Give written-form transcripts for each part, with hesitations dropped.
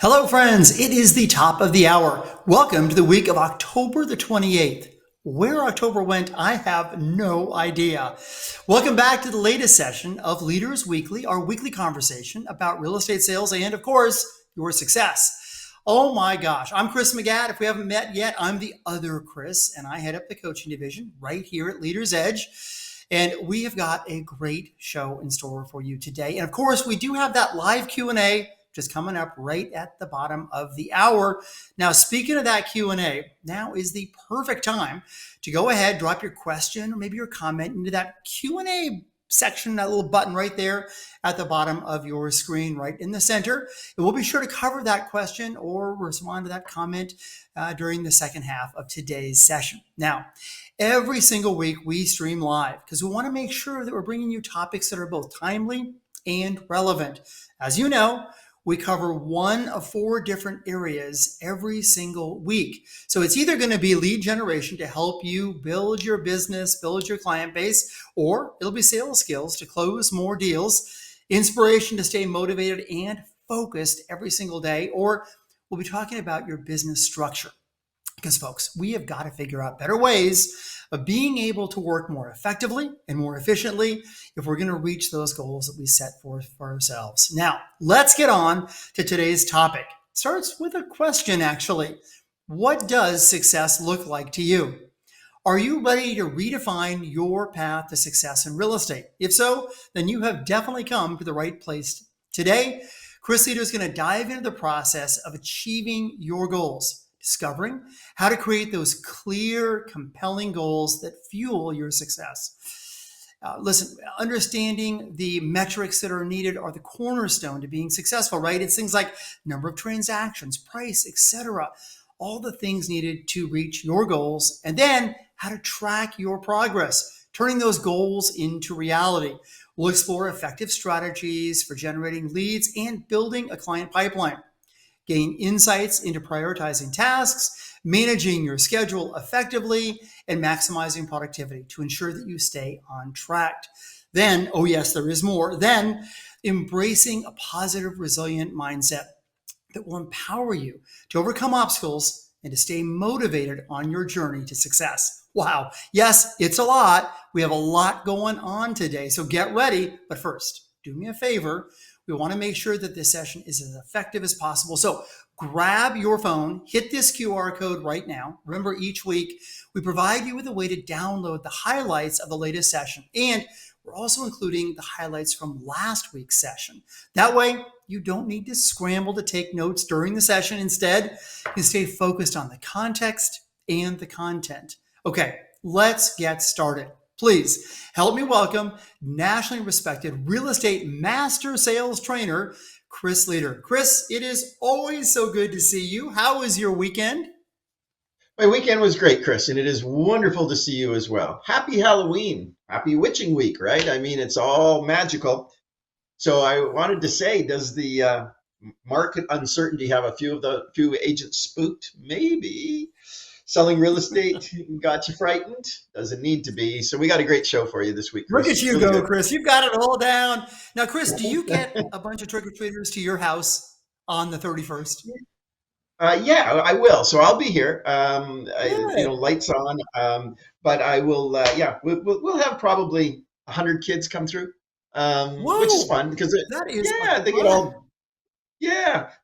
Hello, friends. It is the top of the hour. Welcome to the week of October the 28th. Where October went, I have no idea. Welcome back to the latest session of Leaders Weekly, our weekly conversation about real estate sales and, of course, your success. Oh my gosh, I'm Chris McGatt. If we haven't met yet, I'm the other Chris, and I head up the coaching division right here at Leaders Edge. And we have got a great show in store for you today. And of course, we do have that live Q&A just coming up right at the bottom of the hour. Now, speaking of that Q&A, now is the perfect time to go ahead, drop your question or maybe your comment into that Q&A section, that little button right there at the bottom of your screen, right in the center. And we'll be sure to cover that question or respond to that comment during the second half of today's session. Now, every single week we stream live because we want to make sure that we're bringing you topics that are both timely and relevant. As you know, we cover one of four different areas every single week. So it's either going to be lead generation to help you build your business, build your client base, or it'll be sales skills to close more deals, inspiration to stay motivated and focused every single day, or we'll be talking about your business structure. Because folks, we have got to figure out better ways of being able to work more effectively and more efficiently if we're going to reach those goals that we set forth for ourselves. Now, let's get on to today's topic. It starts with a question, actually. What does success look like to you? Are you ready to redefine your path to success in real estate? If so, then you have definitely come to the right place. Today, Chris Leder is going to dive into the process of achieving your goals, discovering how to create those clear, compelling goals that fuel your success. Listen, understanding the metrics that are needed are the cornerstone to being successful, right? It's things like number of transactions, price, etc. All the things needed to reach your goals, and then how to track your progress, turning those goals into reality. We'll explore effective strategies for generating leads and building a client pipeline. Gain insights into prioritizing tasks, managing your schedule effectively, and maximizing productivity to ensure that you stay on track. Then, oh yes, there is more. Then, embracing a positive, resilient mindset that will empower you to overcome obstacles and to stay motivated on your journey to success. Wow. Yes, it's a lot. We have a lot going on today, so get ready. But first, do me a favor. We want to make sure that this session is as effective as possible. So grab your phone, hit this QR code right now. Remember, each week we provide you with a way to download the highlights of the latest session. And we're also including the highlights from last week's session. That way, you don't need to scramble to take notes during the session. Instead, you can stay focused on the context and the content. Okay, let's get started. Please help me welcome nationally respected real estate master sales trainer, Chris Leder. Chris, it is always so good to see you. How was your weekend? My weekend was great, Chris, and it is wonderful to see you as well. Happy Halloween. Happy Witching Week, right? I mean, it's all magical. So I wanted to say, does the market uncertainty have a few agents spooked? Maybe. Selling real estate got you frightened? Doesn't need to be. So we got a great show for you this week, Look Chris. at you Really go, good. Chris. You've got it all down. Now, Chris, do you get a bunch of trick-or-treaters to your house on the 31st? Yeah, I will. So I'll be here. Good. Lights on. But I will. Yeah, we'll have probably 100 kids come through, which is Whoa, fun because that is like yeah, they get fun. all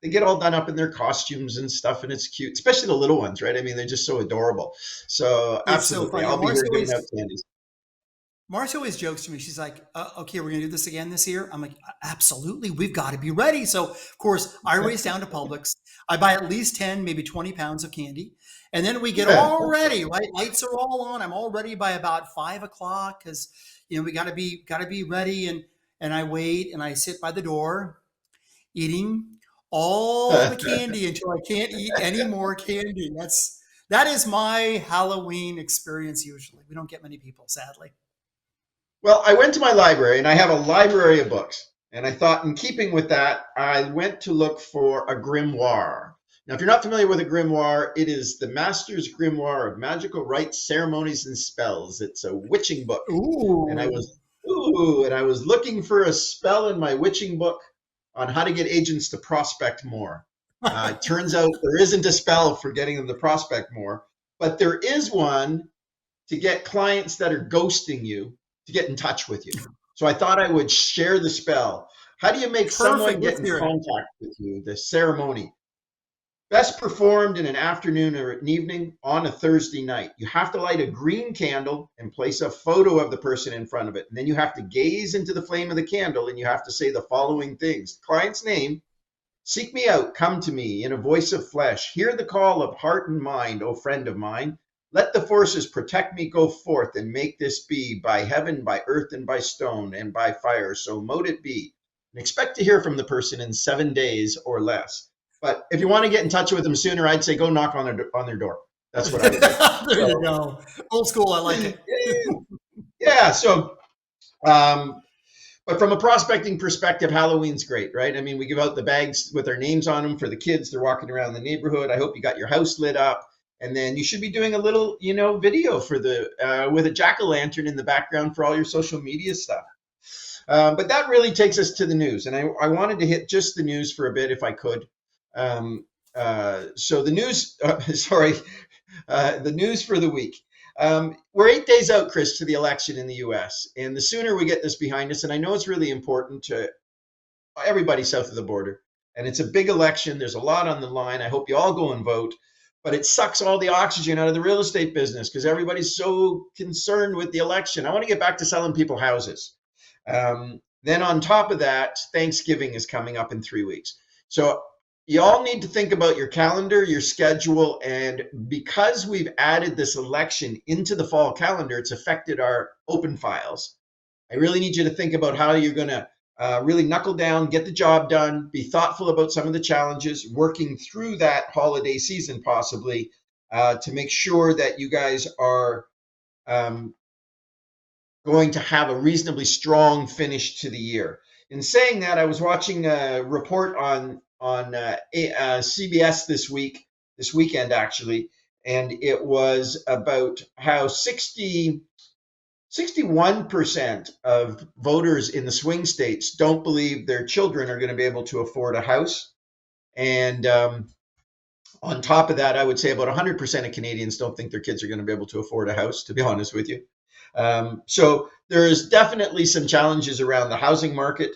they get all done up in their costumes and stuff, and it's cute, especially the little ones, right? I mean, they're just so adorable. So It's so absolutely, funny. I'll be here giving out candies. Marcia always jokes to me. She's like, okay, we're going to do this again this year. I'm like, absolutely. We've got to be ready. So, of course, I race down to Publix. I buy at least 10, maybe 20 pounds of candy. And then we get all ready, right? Lights are all on. I'm all ready by about 5 o'clock because, we got to be ready. And I wait and I sit by the door eating all the candy until I can't eat any more candy. That is my Halloween experience usually. We don't get many people, sadly. Well, I went to my library and I have a library of books. And I thought, in keeping with that, I went to look for a grimoire. Now, if you're not familiar with a grimoire, it is the Master's Grimoire of Magical Rites, Ceremonies, and Spells. It's a witching book. And Ooh. I was looking for a spell in my witching book on how to get agents to prospect more. It turns out there isn't a spell for getting them to prospect more, but there is one to get clients that are ghosting you to get in touch with you. So I thought I would share the spell. How do you make someone Perfect. get Let's in hear it. contact with you? The ceremony. Best performed in an afternoon or an evening on a Thursday night. You have to light a green candle and place a photo of the person in front of it. And then you have to gaze into the flame of the candle and you have to say the following things. Client's name, seek me out, come to me in a voice of flesh. Hear the call of heart and mind, O friend of mine. Let the forces protect me, go forth and make this be by heaven, by earth, and by stone, and by fire. So mote it be. And expect to hear from the person in 7 days or less. But if you want to get in touch with them sooner, I'd say go knock on their door. That's what I would do. There you So, go. Old school. I like it. yeah. So, um, but from a prospecting perspective, Halloween's great, right? I mean, we give out the bags with our names on them for the kids. They're walking around the neighborhood. I hope you got your house lit up. And then you should be doing a little, video for the with a jack-o'-lantern in the background for all your social media stuff. But that really takes us to the news, and I wanted to hit just the news for a bit if I could. So the news, the news for the week. We're 8 days out, Chris, to the election in the U.S., and the sooner we get this behind us, and I know it's really important to everybody south of the border, and it's a big election. There's a lot on the line. I hope you all go and vote, but it sucks all the oxygen out of the real estate business because everybody's so concerned with the election. I want to get back to selling people houses. Then on top of that, Thanksgiving is coming up in 3 weeks. So you all need to think about your calendar, your schedule, and because we've added this election into the fall calendar, it's affected our open files. I really need you to think about how you're going to really knuckle down, get the job done, be thoughtful about some of the challenges, working through that holiday season possibly to make sure that you guys are going to have a reasonably strong finish to the year. In saying that, I was watching a report on CBS this weekend actually, and it was about how 61% of voters in the swing states don't believe their children are going to be able to afford a house. And on top of that, I would say about 100% of Canadians don't think their kids are going to be able to afford a house, to be honest with you. So there's definitely some challenges around the housing market.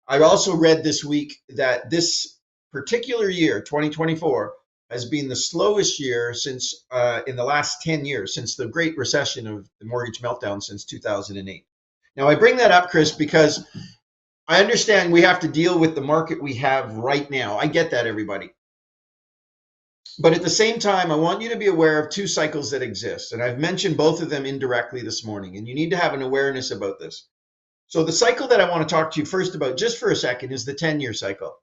I also read this week that this particular year, 2024, has been the slowest year since in the last 10 years, since the Great Recession of the mortgage meltdown since 2008. Now, I bring that up, Chris, because I understand we have to deal with the market we have right now. I get that, everybody. But at the same time, I want you to be aware of two cycles that exist. And I've mentioned both of them indirectly this morning, and you need to have an awareness about this. So the cycle that I want to talk to you first about just for a second is the 10-year cycle.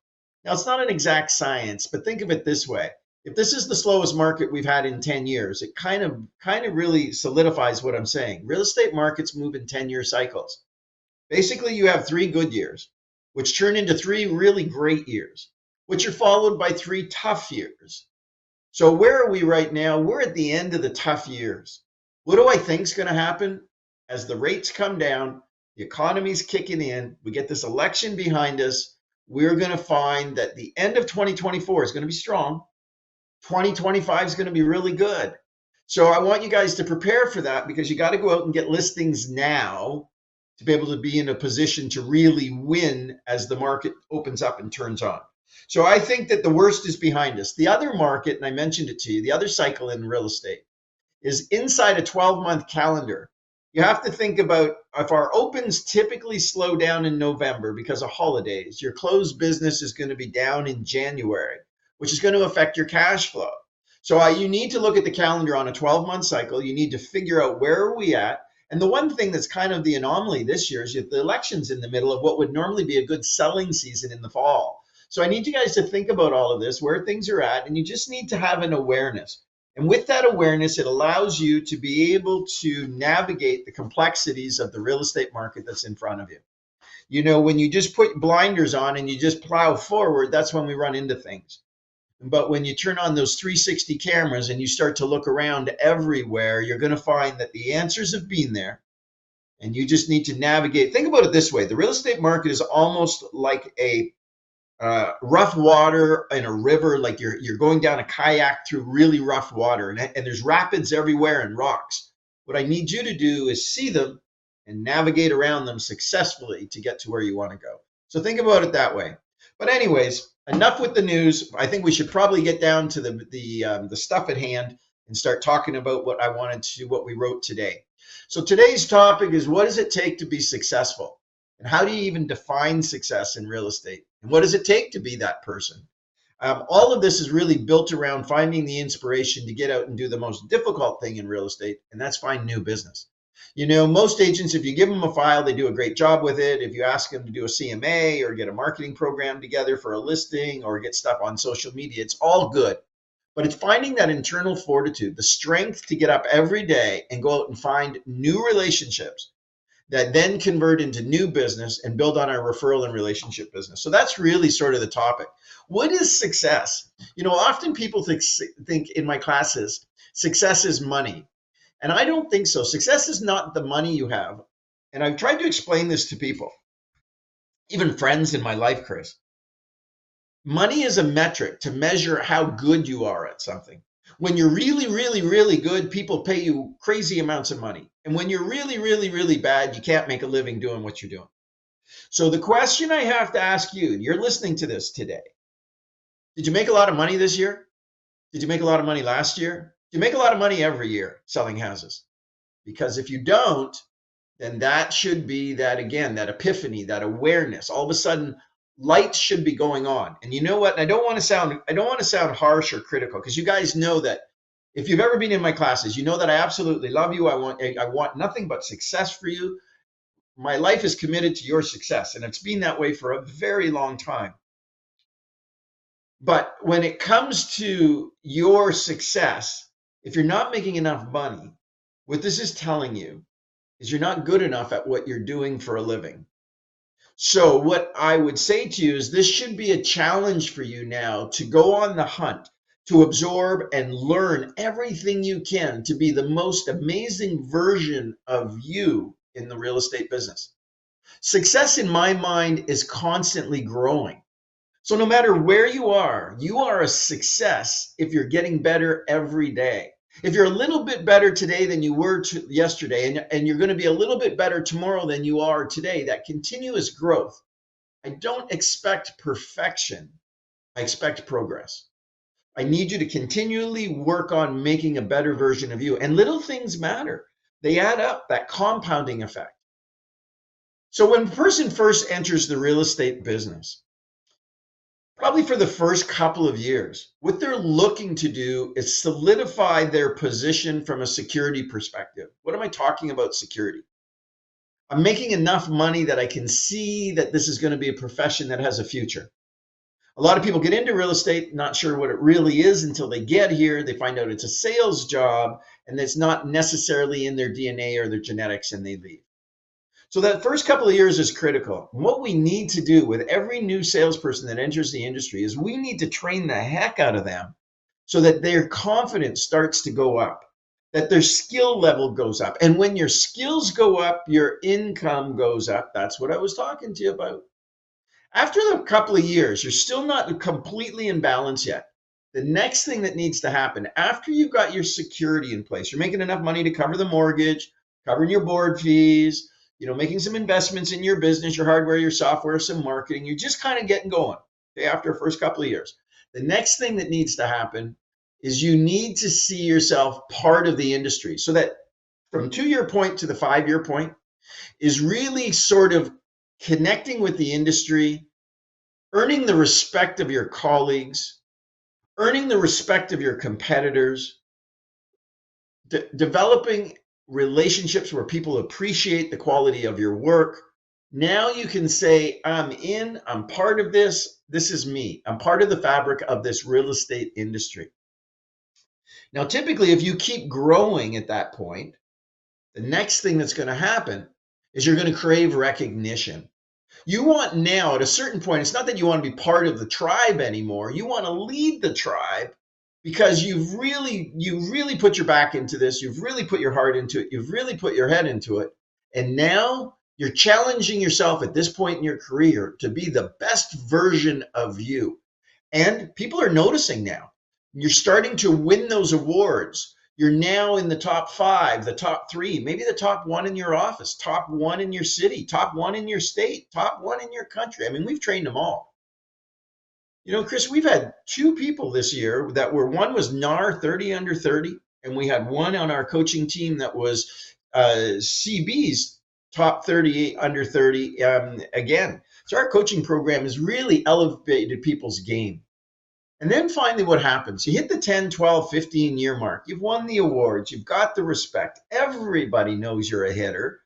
Now, it's not an exact science, but think of it this way. If this is the slowest market we've had in 10 years, it kind of really solidifies what I'm saying. Real estate markets move in 10-year cycles. Basically, you have 3 good years, which turn into 3 really great years, which are followed by 3 tough years. So where are we right now? We're at the end of the tough years. What do I think is going to happen? As the rates come down, the economy's kicking in, we get this election behind us, we're going to find that the end of 2024 is going to be strong. 2025 is going to be really good. So I want you guys to prepare for that because you got to go out and get listings now to be able to be in a position to really win as the market opens up and turns on. So I think that the worst is behind us. The other market, and I mentioned it to you, the other cycle in real estate is inside a 12-month calendar. You have to think about if our opens typically slow down in November because of holidays, your closed business is going to be down in January, which is going to affect your cash flow. So you need to look at the calendar on a 12-month cycle. You need to figure out where are we at. And the one thing that's kind of the anomaly this year is that the election's in the middle of what would normally be a good selling season in the fall. So I need you guys to think about all of this, where things are at, and you just need to have an awareness. And with that awareness, it allows you to be able to navigate the complexities of the real estate market that's in front of you. You know, when you just put blinders on and you just plow forward, that's when we run into things. But when you turn on those 360 cameras and you start to look around everywhere, you're going to find that the answers have been there. And you just need to navigate. Think about it this way. The real estate market is almost like a rough water in a river, like you're going down a kayak through really rough water, and there's rapids everywhere and rocks. What I need you to do is see them and navigate around them successfully to get to where you want to go. So think about it that way. But anyways, enough with the news. I think we should probably get down to the stuff at hand and start talking about what we wrote today. So today's topic is, what does it take to be successful? And how do you even define success in real estate? And what does it take to be that person? All of this is really built around finding the inspiration to get out and do the most difficult thing in real estate, and that's find new business. You know, most agents, if you give them a file, they do a great job with it. If you ask them to do a CMA or get a marketing program together for a listing or get stuff on social media, it's all good. But it's finding that internal fortitude, the strength to get up every day and go out and find new relationships that then convert into new business and build on our referral and relationship business. So that's really sort of the topic. What is success? You know, often people think in my classes, success is money. And I don't think so. Success is not the money you have. And I've tried to explain this to people, even friends in my life, Chris. Money is a metric to measure how good you are at something. When you're really, really, really good, people pay you crazy amounts of money. And when you're really, really, really bad, you can't make a living doing what you're doing. So the question I have to ask you, and you're listening to this today, did you make a lot of money this year? Did you make a lot of money last year? Do you make a lot of money every year selling houses? Because if you don't, then that should be that, again, that epiphany, that awareness. All of a sudden, lights should be going on. And you know what? I don't want to sound harsh or critical, because you guys know that if you've ever been in my classes, you know that I absolutely love you. I want nothing but success for you. My life is committed to your success, and it's been that way for a very long time. But when it comes to your success, if you're not making enough money, what this is telling you is you're not good enough at what you're doing for a living. So what I would say to you is this should be a challenge for you now to go on the hunt, to absorb and learn everything you can to be the most amazing version of you in the real estate business. Success in my mind is constantly growing. So no matter where you are a success if you're getting better every day. If you're a little bit better today than you were yesterday, and you're going to be a little bit better tomorrow than you are today, that continuous growth. I don't expect perfection. I expect progress. I need you to continually work on making a better version of you. And little things matter. They add up, that compounding effect. So when a person first enters the real estate business, probably for the first couple of years, what they're looking to do is solidify their position from a security perspective. What am I talking about security? I'm making enough money that I can see that this is going to be a profession that has a future. A lot of people get into real estate, not sure what it really is until they get here. They find out it's a sales job and it's not necessarily in their DNA or their genetics, and they leave. So that first couple of years is critical. What we need to do with every new salesperson that enters the industry is we need to train the heck out of them so that their confidence starts to go up, that their skill level goes up. And when your skills go up, your income goes up. That's what I was talking to you about. After a couple of years, you're still not completely in balance yet. The next thing that needs to happen after you've got your security in place, you're making enough money to cover the mortgage, covering your board fees, making some investments in your business, your hardware, your software, some marketing, you're just kind of getting going, okay, after the first couple of years. The next thing that needs to happen is you need to see yourself part of the industry, so that from 2-year point to the 5-year point is really sort of connecting with the industry, earning the respect of your colleagues, earning the respect of your competitors, developing relationships where people appreciate the quality of your work. Now you can say, I'm part of this. This is me. I'm part of the fabric of this real estate industry. Now, typically, if you keep growing at that point, the next thing that's going to happen is you're going to crave recognition. You want now, at a certain point, it's not that you want to be part of the tribe anymore. You want to lead the tribe, because you've really put your back into this. You've really put your heart into it. You've really put your head into it. And now You're challenging yourself at this point in your career to be the best version of you. And people are noticing now. You're starting to win those awards. You're now in the top 5, the top 3, maybe the top 1 in your office, top 1 in your city, top 1 in your state, top 1 in your country. I mean, we've trained them all. You know, Chris, we've had 2 people this year that were, one was NAR 30 under 30, and we had one on our coaching team that was CB's top 38 under 30 again. So our coaching program has really elevated people's game. And then finally, what happens? You hit the 10, 12, 15-year mark. You've won the awards. You've got the respect. Everybody knows you're a hitter.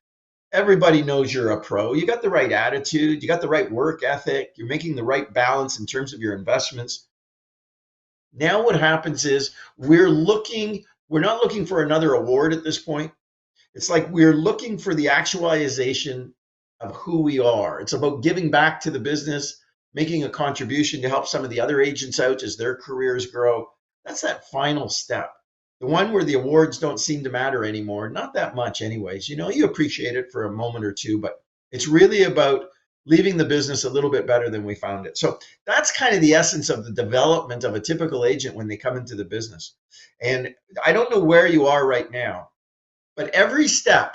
Everybody knows you're a pro. You got the right attitude. You got the right work ethic. You're making the right balance in terms of your investments. Now what happens is we're not looking for another award at this point. It's like we're looking for the actualization of who we are. It's about giving back to the business, making a contribution to help some of the other agents out as their careers grow. That's that final step. The one where the awards don't seem to matter anymore. Not that much anyways. You know, you appreciate it for a moment or two, but it's really about leaving the business a little bit better than we found it. So that's kind of the essence of the development of a typical agent when they come into the business. And I don't know where you are right now, but every step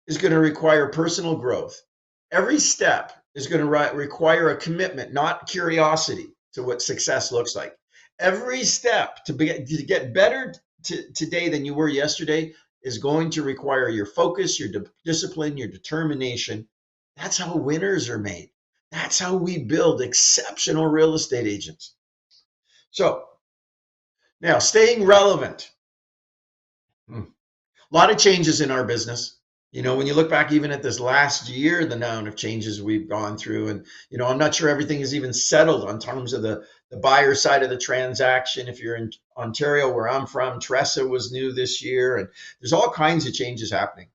is going to require personal growth. Every step is going to require a commitment, not curiosity, to what success looks like. Every step to get better today than you were yesterday is going to require your focus, your discipline, your determination. That's how winners are made. That's how we build exceptional real estate agents. So now, staying relevant. A lot of changes in our business. You know, when you look back even at this last year, the amount of changes we've gone through, and, you know, I'm not sure everything is even settled on terms of the buyer side of the transaction. If you're in Ontario, where I'm from, Tressa was new this year, and there's all kinds of changes happening.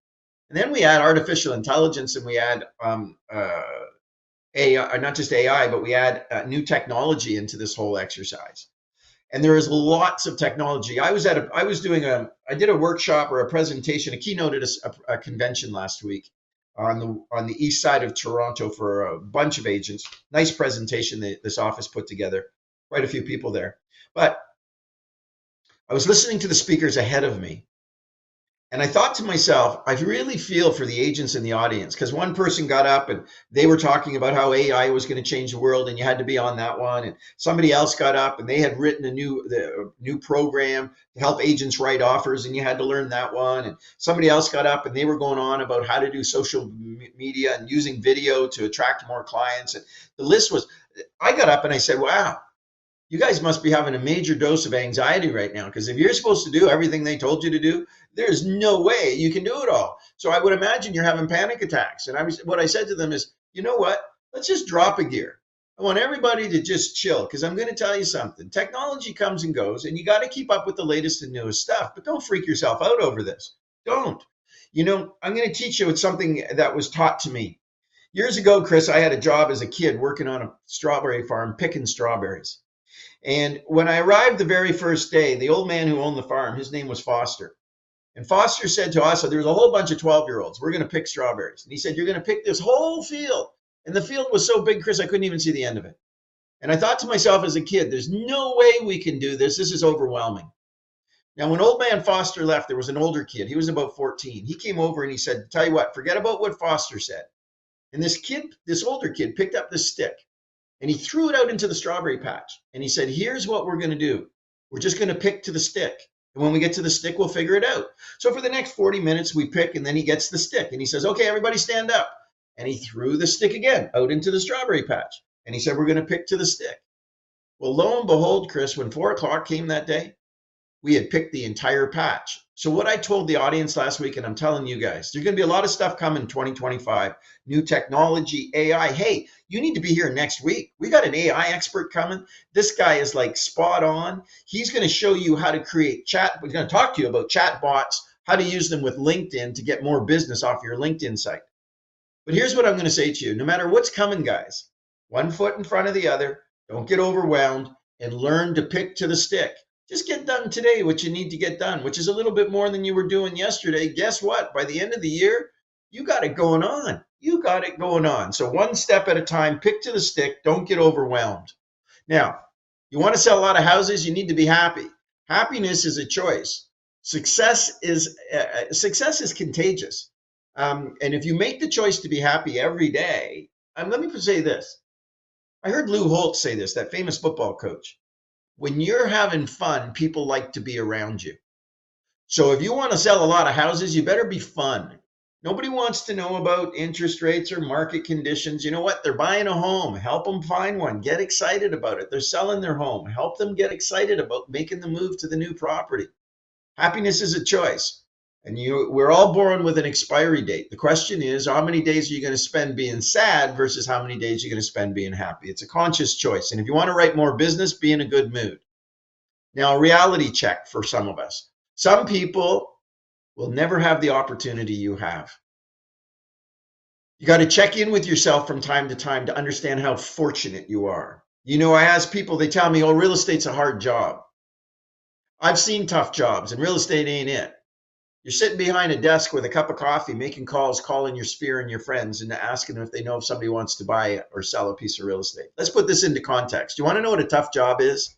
And then we add artificial intelligence, and we add AI, not just AI, but we add new technology into this whole exercise. And there is lots of technology. I did a workshop or a presentation, a keynote at a convention last week on the east side of Toronto for a bunch of agents. Nice presentation that this office put together. Quite a few people there. But I was listening to the speakers ahead of me, and I thought to myself, I really feel for the agents in the audience, because one person got up and they were talking about how AI was going to change the world and you had to be on that one. And somebody else got up and they had written a new program to help agents write offers, and you had to learn that one. And somebody else got up and they were going on about how to do social media and using video to attract more clients. And the list was, I got up and I said, wow, you guys must be having a major dose of anxiety right now, because if you're supposed to do everything they told you to do, there's no way you can do it all. So I would imagine you're having panic attacks. And what I said to them is, you know what? Let's just drop a gear. I want everybody to just chill, because I'm going to tell you something. Technology comes and goes, and you got to keep up with the latest and newest stuff. But don't freak yourself out over this. Don't. You know, I'm going to teach you something that was taught to me. Years ago, Chris, I had a job as a kid working on a strawberry farm, picking strawberries. And when I arrived the very first day, the old man who owned the farm, his name was Foster. And Foster said to us, so there was a whole bunch of 12-year-olds, we're going to pick strawberries. And he said, you're going to pick this whole field. And the field was so big, Chris, I couldn't even see the end of it. And I thought to myself as a kid, there's no way we can do this. This is overwhelming. Now, when old man Foster left, there was an older kid. He was about 14. He came over and he said, tell you what, forget about what Foster said. And this older kid picked up this stick and he threw it out into the strawberry patch. And he said, here's what we're going to do. We're just going to pick to the stick. And when we get to the stick, we'll figure it out. So for the next 40 minutes, we pick, and then he gets the stick. And he says, okay, everybody stand up. And he threw the stick again out into the strawberry patch. And he said, we're going to pick to the stick. Well, lo and behold, Chris, when 4 o'clock came that day, we had picked the entire patch. So what I told the audience last week, and I'm telling you guys, there's going to be a lot of stuff coming in 2025, new technology, AI. Hey, you need to be here next week. We got an AI expert coming. This guy is like spot on. He's going to show you how to create chat. We're going to talk to you about chat bots, how to use them with LinkedIn to get more business off your LinkedIn site. But here's what I'm going to say to you. No matter what's coming, guys, one foot in front of the other, don't get overwhelmed, and learn to pick to the stick. Just get done today what you need to get done, which is a little bit more than you were doing yesterday. Guess what? By the end of the year, You got it going on. You got it going on. So one step at a time, pick to the stick, don't get overwhelmed. Now, you want to sell a lot of houses, you need to be happy. Happiness is a choice. Success is contagious. And if you make the choice to be happy every day, let me say this. I heard Lou Holtz say this, that famous football coach. When you're having fun, people like to be around you. So if you want to sell a lot of houses, you better be fun. Nobody wants to know about interest rates or market conditions. You know what? They're buying a home. Help them find one. Get excited about it. They're selling their home. Help them get excited about making the move to the new property. Happiness is a choice. And we're all born with an expiry date. The question is, how many days are you going to spend being sad versus how many days you're going to spend being happy? It's a conscious choice. And if you want to write more business, be in a good mood. Now, a reality check for some of us. Some people will never have the opportunity you have. You got to check in with yourself from time to time to understand how fortunate you are. You know, I ask people, they tell me, oh, real estate's a hard job. I've seen tough jobs, and real estate ain't it. You're sitting behind a desk with a cup of coffee, making calls, calling your sphere and your friends, and asking them if they know if somebody wants to buy or sell a piece of real estate. Let's put this into context. You want to know what a tough job is?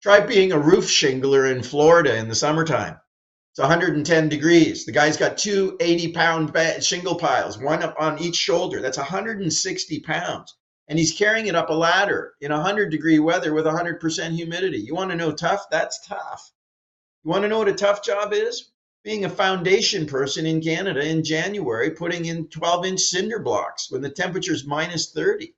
Try being a roof shingler in Florida in the summertime. It's 110 degrees. The guy's got two 80-pound shingle piles, one up on each shoulder. That's 160 pounds. And he's carrying it up a ladder in 100-degree weather with 100% humidity. You want to know tough? That's tough. You want to know what a tough job is? Being a foundation person in Canada in January, putting in 12-inch cinder blocks when the temperature's minus 30.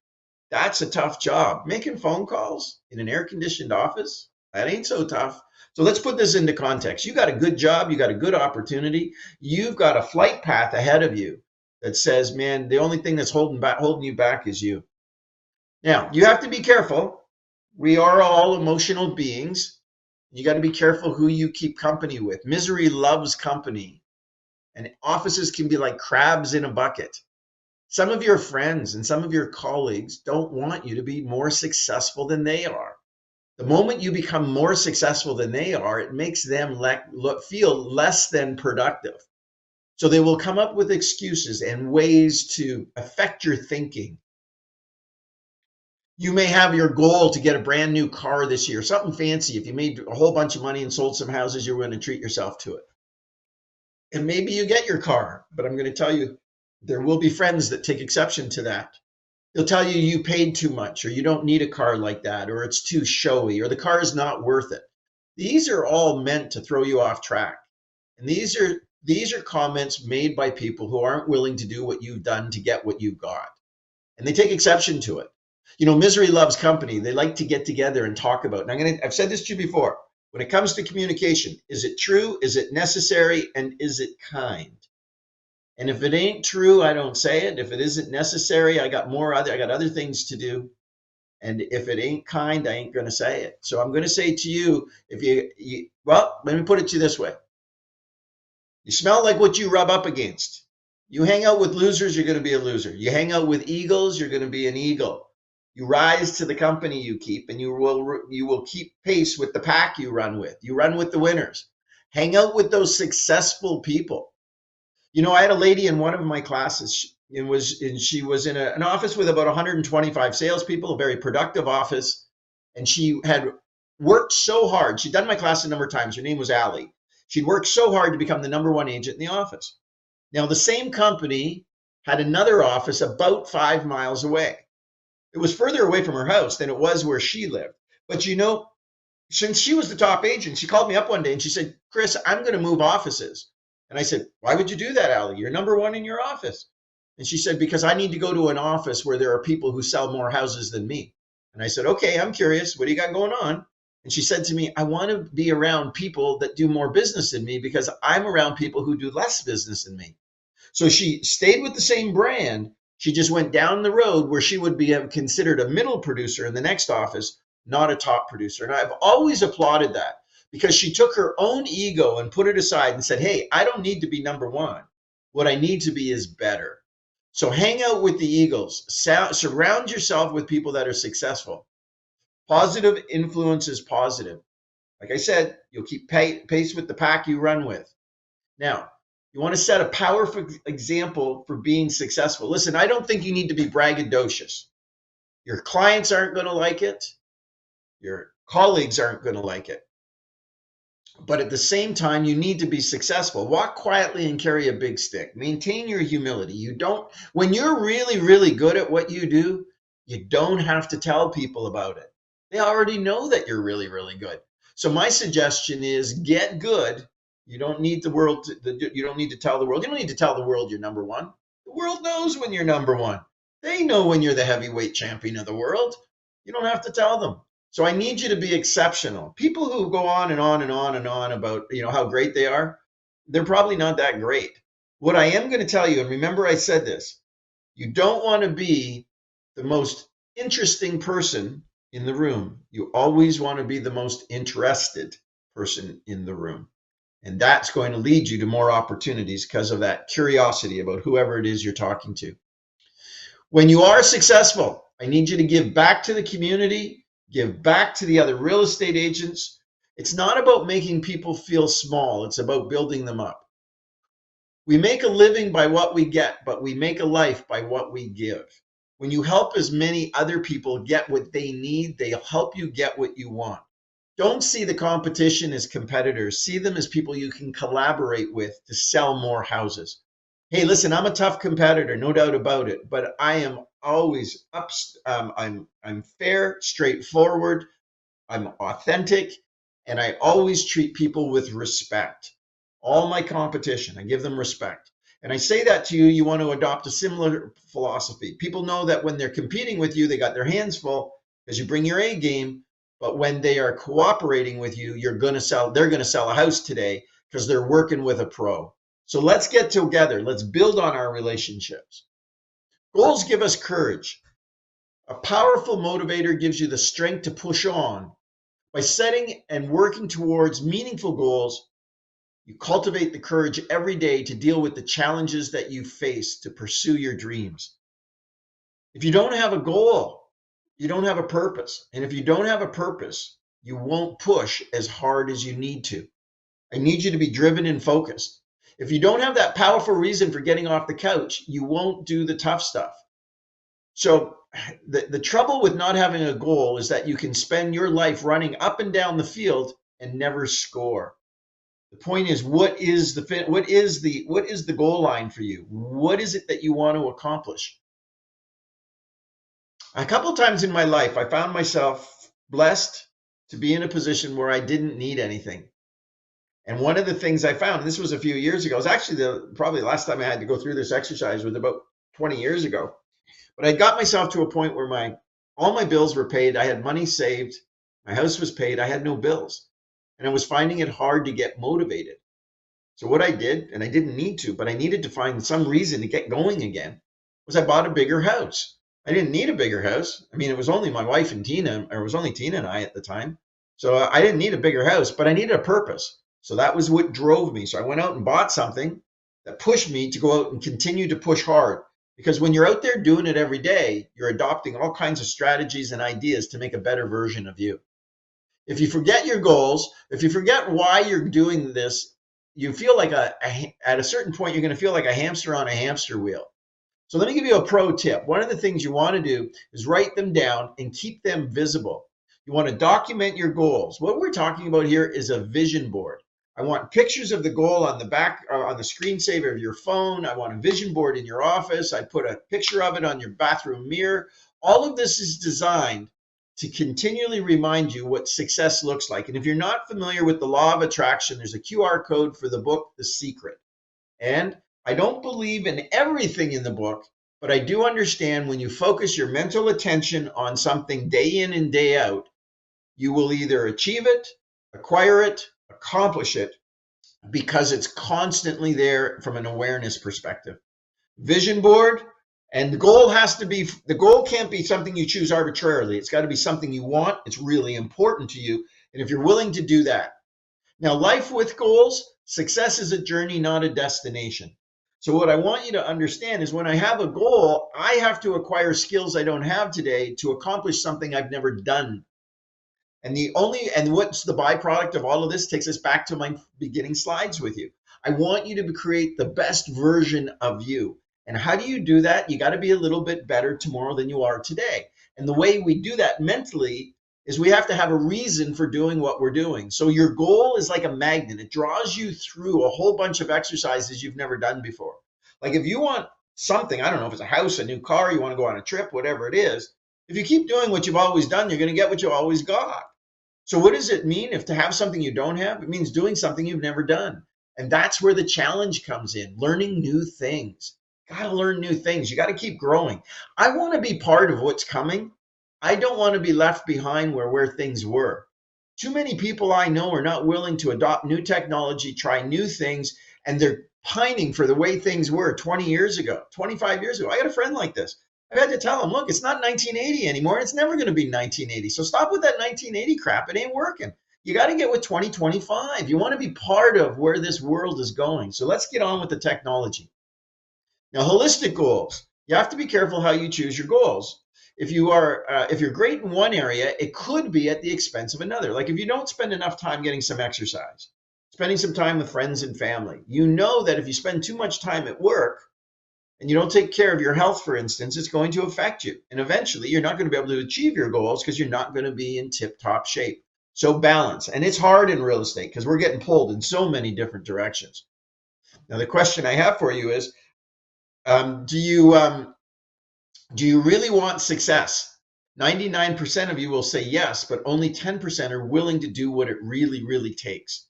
That's a tough job. Making phone calls in an air-conditioned office, that ain't so tough. So let's put this into context. You got a good job. You got a good opportunity. You've got a flight path ahead of you that says, man, the only thing that's holding you back is you. Now, you have to be careful. We are all emotional beings. You got to be careful who you keep company with. Misery loves company. And offices can be like crabs in a bucket. Some of your friends and some of your colleagues don't want you to be more successful than they are. The moment you become more successful than they are, it makes them feel less than productive. So they will come up with excuses and ways to affect your thinking. You may have your goal to get a brand new car this year, something fancy. If you made a whole bunch of money and sold some houses, you're going to treat yourself to it. And maybe you get your car, but I'm going to tell you, there will be friends that take exception to that. They'll tell you you paid too much, or you don't need a car like that, or it's too showy, or the car is not worth it. These are all meant to throw you off track. And these are comments made by people who aren't willing to do what you've done to get what you got. And they take exception to it. You know, misery loves company. They like to get together and talk about it. And I've said this to you before. When it comes to communication, is it true? Is it necessary? And is it kind? And if it ain't true, I don't say it. If it isn't necessary, I got other things to do. And if it ain't kind, I ain't going to say it. So I'm going to say to you, well, let me put it to you this way. You smell like what you rub up against. You hang out with losers, you're going to be a loser. You hang out with eagles, you're going to be an eagle. You rise to the company you keep, and you will keep pace with the pack you run with. You run with the winners. Hang out with those successful people. You know, I had a lady in one of my classes. She was in an office with about 125 salespeople, a very productive office, and she had worked so hard. She'd done my class a number of times. Her name was Allie. She'd worked so hard to become the number one agent in the office. Now, the same company had another office about 5 miles away. It was further away from her house than it was where she lived. But you know, since she was the top agent, she called me up one day and she said, Chris, I'm going to move offices. And I said, why would you do that, Allie? You're number one in your office. And she said, because I need to go to an office where there are people who sell more houses than me. And I said, okay, I'm curious. What do you got going on? And she said to me, I want to be around people that do more business than me because I'm around people who do less business than me. So she stayed with the same brand. She just went down the road where she would be considered a middle producer in the next office, not a top producer. And I've always applauded that because she took her own ego and put it aside and said, hey, I don't need to be number one. What I need to be is better. So hang out with the eagles. Surround yourself with people that are successful. Positive influence is positive. Like I said, you'll keep pace with the pack you run with. Now, You want to set a powerful example for being successful. Listen, I don't think you need to be braggadocious. Your clients aren't going to like it. Your colleagues aren't going to like it. But at the same time, you need to be successful. Walk quietly and carry a big stick. Maintain your humility. When you're really, really good at what you do, you don't have to tell people about it. They already know that you're really, really good. So my suggestion is get good. You don't need you don't need to tell the world. You don't need to tell the world you're number one. The world knows when you're number one. They know when you're the heavyweight champion of the world. You don't have to tell them. So I need you to be exceptional. People who go on and on and on and on about, how great they are, they're probably not that great. What I am going to tell you, and remember I said this, you don't want to be the most interesting person in the room. You always want to be the most interested person in the room. And that's going to lead you to more opportunities because of that curiosity about whoever it is you're talking to. When you are successful, I need you to give back to the community. Give back to the other real estate agents. It's not about making people feel small. It's about building them up. We make a living by what we get, but we make a life by what we give. When you help as many other people get what they need, they'll help you get what you want. Don't see the competition as competitors. See them as people you can collaborate with to sell more houses. Hey, listen, I'm a tough competitor, no doubt about it, but I am always I'm fair, straightforward, I'm authentic, and I always treat people with respect. All my competition, I give them respect. And I say that to you, you want to adopt a similar philosophy. People know that when they're competing with you, they got their hands full because you bring your A game, but when they are cooperating with you, they're going to sell a house today because they're working with a pro. So let's get together. Let's build on our relationships. Goals give us courage. A powerful motivator gives you the strength to push on. By setting and working towards meaningful goals, you cultivate the courage every day to deal with the challenges that you face to pursue your dreams. If you don't have a goal, you don't have a purpose. And if you don't have a purpose, you won't push as hard as you need to. I need you to be driven and focused. If you don't have that powerful reason for getting off the couch, you won't do the tough stuff. So the trouble with not having a goal is that you can spend your life running up and down the field and never score. The point is, what is the goal line for you? What is it that you want to accomplish? A couple times in my life, I found myself blessed to be in a position where I didn't need anything. And one of the things I found, and this was a few years ago, it was actually probably the last time I had to go through this exercise was about 20 years ago. But I got myself to a point where all my bills were paid. I had money saved. My house was paid. I had no bills. And I was finding it hard to get motivated. So what I did, and I didn't need to, but I needed to find some reason to get going again, was I bought a bigger house. I didn't need a bigger house. I mean, it was only my wife and Tina, or it was only Tina and I at the time. So I didn't need a bigger house, but I needed a purpose. So that was what drove me. So I went out and bought something that pushed me to go out and continue to push hard. Because when you're out there doing it every day, you're adopting all kinds of strategies and ideas to make a better version of you. If you forget your goals, if you forget why you're doing this, you feel like at a certain point, you're going to feel like a hamster on a hamster wheel. So let me give you a pro tip. One of the things you want to do is write them down and keep them visible. You want to document your goals. What we're talking about here is a vision board. I want pictures of the goal on the back, on the screensaver of your phone. I want a vision board in your office. I put a picture of it on your bathroom mirror. All of this is designed to continually remind you what success looks like. And if you're not familiar with the law of attraction, there's a QR code for the book, The Secret. And I don't believe in everything in the book, but I do understand when you focus your mental attention on something day in and day out, you will either achieve it, acquire it, accomplish it, because it's constantly there from an awareness perspective. Vision board, and the goal can't be something you choose arbitrarily. It's got to be something you want. It's really important to you. And if you're willing to do that. Now, life with goals, success is a journey, not a destination. So what I want you to understand is when I have a goal, I have to acquire skills I don't have today to accomplish something I've never done. And what's the byproduct of all of this takes us back to my beginning slides with you. I want you to create the best version of you. And how do you do that? You got to be a little bit better tomorrow than you are today. And the way we do that mentally is we have to have a reason for doing what we're doing. So your goal is like a magnet. It draws you through a whole bunch of exercises you've never done before. Like if you want something, I don't know if it's a house, a new car, you want to go on a trip, whatever it is, if you keep doing what you've always done, you're going to get what you always got. So what does it mean if to have something you don't have? It means doing something you've never done. And that's where the challenge comes in, learning new things. Got to learn new things. You got to keep growing. I want to be part of what's coming. I don't want to be left behind where things were. Too many people I know are not willing to adopt new technology, try new things, and they're pining for the way things were 20 years ago, 25 years ago. I got a friend like this. I've had to tell him, look, it's not 1980 anymore. It's never going to be 1980. So stop with that 1980 crap. It ain't working. You got to get with 2025. You want to be part of where this world is going. So let's get on with the technology. Now, holistic goals. You have to be careful how you choose your goals. If you're great in one area, it could be at the expense of another. Like if you don't spend enough time getting some exercise, spending some time with friends and family, you know that if you spend too much time at work, and you don't take care of your health, for instance, it's going to affect you. And eventually you're not going to be able to achieve your goals because you're not going to be in tip-top shape. So balance. And it's hard in real estate because we're getting pulled in so many different directions. Now, the question I have for you is, do you really want success? 99% of you will say yes, but only 10% are willing to do what it really, really takes.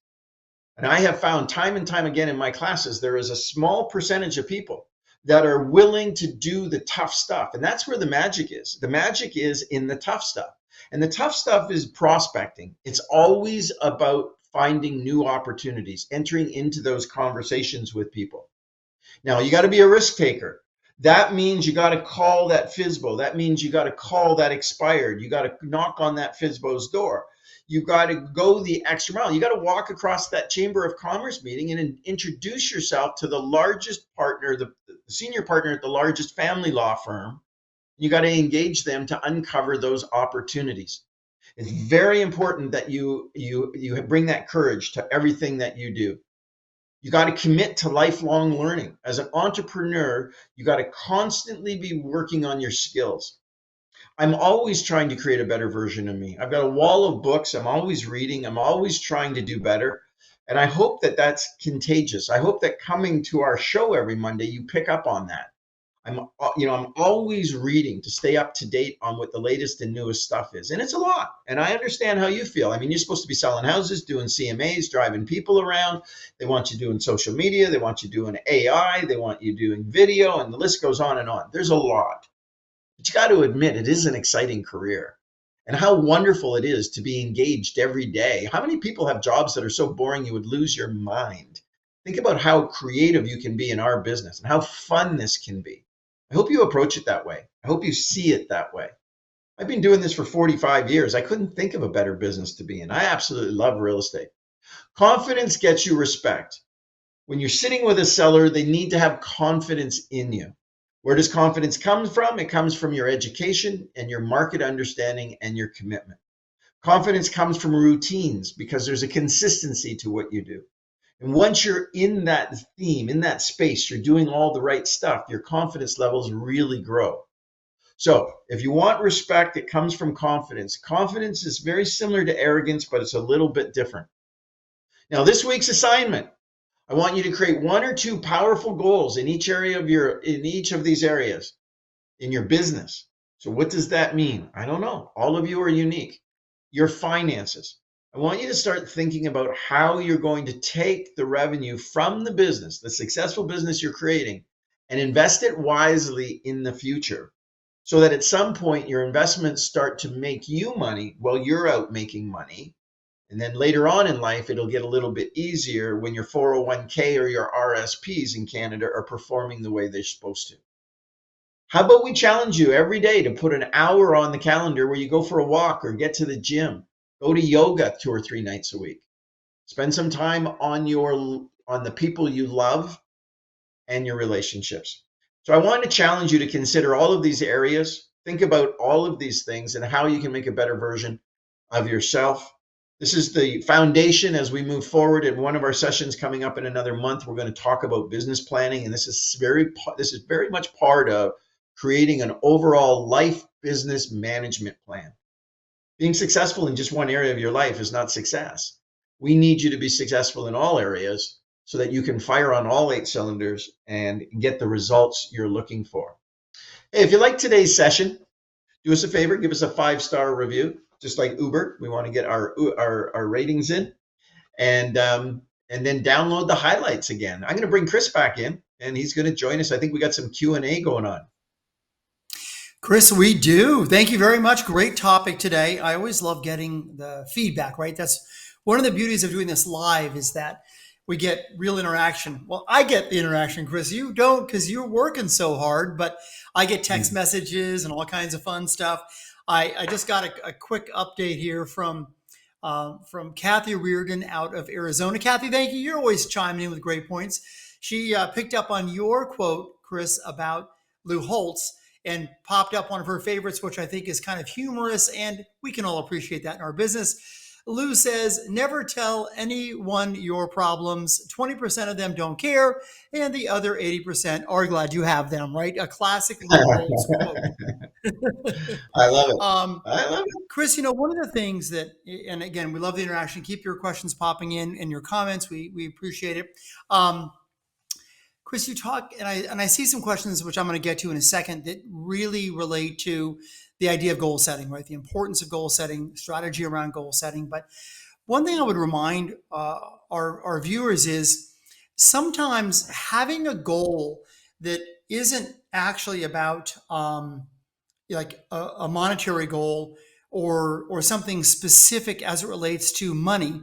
And I have found time and time again in my classes, there is a small percentage of people that are willing to do the tough stuff. And that's where the magic is. The magic is in the tough stuff. And the tough stuff is prospecting. It's always about finding new opportunities, entering into those conversations with people. Now, you got to be a risk taker. That means you got to call that FSBO. That means you got to call that expired. You got to knock on that FSBO's door. You got to go the extra mile. You got to walk across that Chamber of Commerce meeting and introduce yourself to the largest partner, the senior partner at the largest family law firm. You got to engage them to uncover those opportunities. It's very important that you bring that courage to everything that you do. You got to commit to lifelong learning. As an entrepreneur, you got to constantly be working on your skills. I'm always trying to create a better version of me. I've got a wall of books. I'm always reading. I'm always trying to do better. And I hope that that's contagious. I hope that coming to our show every Monday, you pick up on that. I'm always reading to stay up to date on what the latest and newest stuff is. And it's a lot. And I understand how you feel. I mean, you're supposed to be selling houses, doing CMAs, driving people around. They want you doing social media. They want you doing AI. They want you doing video, and the list goes on and on. There's a lot. But you got to admit, it is an exciting career. And how wonderful it is to be engaged every day. How many people have jobs that are so boring you would lose your mind? Think about how creative you can be in our business and how fun this can be. I hope you approach it that way. I hope you see it that way. I've been doing this for 45 years. I couldn't think of a better business to be in. I absolutely love real estate. Confidence gets you respect. When you're sitting with a seller, they need to have confidence in you. Where does confidence come from? It comes from your education and your market understanding and your commitment. Confidence comes from routines because there's a consistency to what you do. And once you're in that theme, in that space, you're doing all the right stuff, your confidence levels really grow. So if you want respect, it comes from confidence. Confidence is very similar to arrogance, but it's a little bit different. Now, this week's assignment, I want you to create one or two powerful goals in each of these areas in your business. So what does that mean? I don't know. All of you are unique. Your finances. I want you to start thinking about how you're going to take the revenue from the business, the successful business you're creating, and invest it wisely in the future so that at some point your investments start to make you money while you're out making money. And then later on in life, it'll get a little bit easier when your 401k or your RSPs in Canada are performing the way they're supposed to. How about we challenge you every day to put an hour on the calendar where you go for a walk or get to the gym? Go to yoga 2 or 3 nights a week. Spend some time on the people you love and your relationships. So I want to challenge you to consider all of these areas. Think about all of these things and how you can make a better version of yourself. This is the foundation as we move forward. In one of our sessions coming up in another month, we're going to talk about business planning, and this is very much part of creating an overall life business management plan. Being successful in just one area of your life is not success. We need you to be successful in all areas so that you can fire on all 8 cylinders and get the results you're looking for. Hey, if you like today's session, do us a favor, give us a 5-star review, just like Uber. We want to get our ratings in, and then download the highlights again. I'm going to bring Chris back in, and he's going to join us. I think we got some Q&A going on. Chris, we do. Thank you very much. Great topic today. I always love getting the feedback, right? That's one of the beauties of doing this live, is that we get real interaction. Well, I get the interaction, Chris. You don't, because you're working so hard, but I get text messages and all kinds of fun stuff. I just got a quick update here from Kathy Reardon out of Arizona. Kathy, thank you. You're always chiming in with great points. She picked up on your quote, Chris, about Lou Holtz, and popped up one of her favorites, which I think is kind of humorous, and we can all appreciate that in our business. Lou says, never tell anyone your problems. 20% of them don't care, and the other 80% are glad you have them, right? A classic Lou Holtz quote. I love it. I love it. Chris, one of the things that, and again, we love the interaction. Keep your questions popping in and your comments. We appreciate it. Chris, you talk, and I see some questions which I'm going to get to in a second that really relate to the idea of goal setting, right? The importance of goal setting, strategy around goal setting. But one thing I would remind our viewers is sometimes having a goal that isn't actually about like a monetary goal or something specific as it relates to money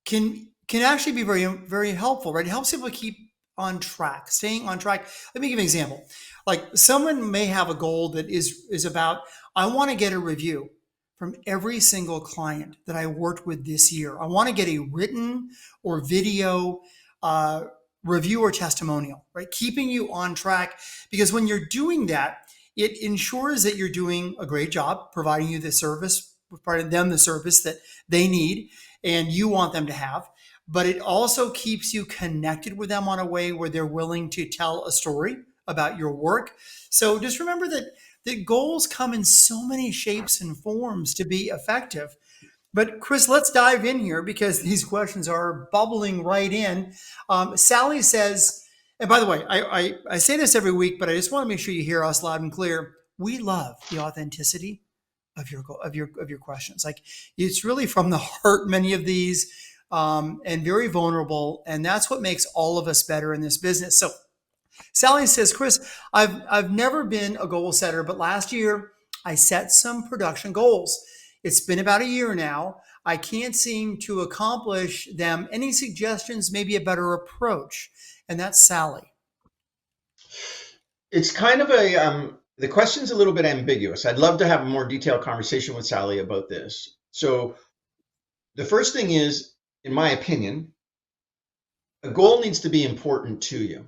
can actually be very, very helpful, right? It helps people keep on track, staying on track. Let me give you an example. Like someone may have a goal that is about, I want to get a review from every single client that I worked with this year. I want to get a written or video review or testimonial, right? Keeping you on track, because when you're doing that, it ensures that you're doing a great job providing you the service, providing them the service that they need and you want them to have. But it also keeps you connected with them on a way where they're willing to tell a story about your work. So just remember that goals come in so many shapes and forms to be effective. But Chris, let's dive in here because these questions are bubbling right in. Sally says, and by the way, I say this every week, but I just want to make sure you hear us loud and clear. We love the authenticity of your questions. Like it's really from the heart, many of these. And very vulnerable. And that's what makes all of us better in this business. So Sally says, Chris, I've never been a goal setter, but last year I set some production goals. It's been about a year now. I can't seem to accomplish them. Any suggestions, maybe a better approach? And that's Sally. It's kind of the question's a little bit ambiguous. I'd love to have a more detailed conversation with Sally about this. So the first thing is, in my opinion, a goal needs to be important to you.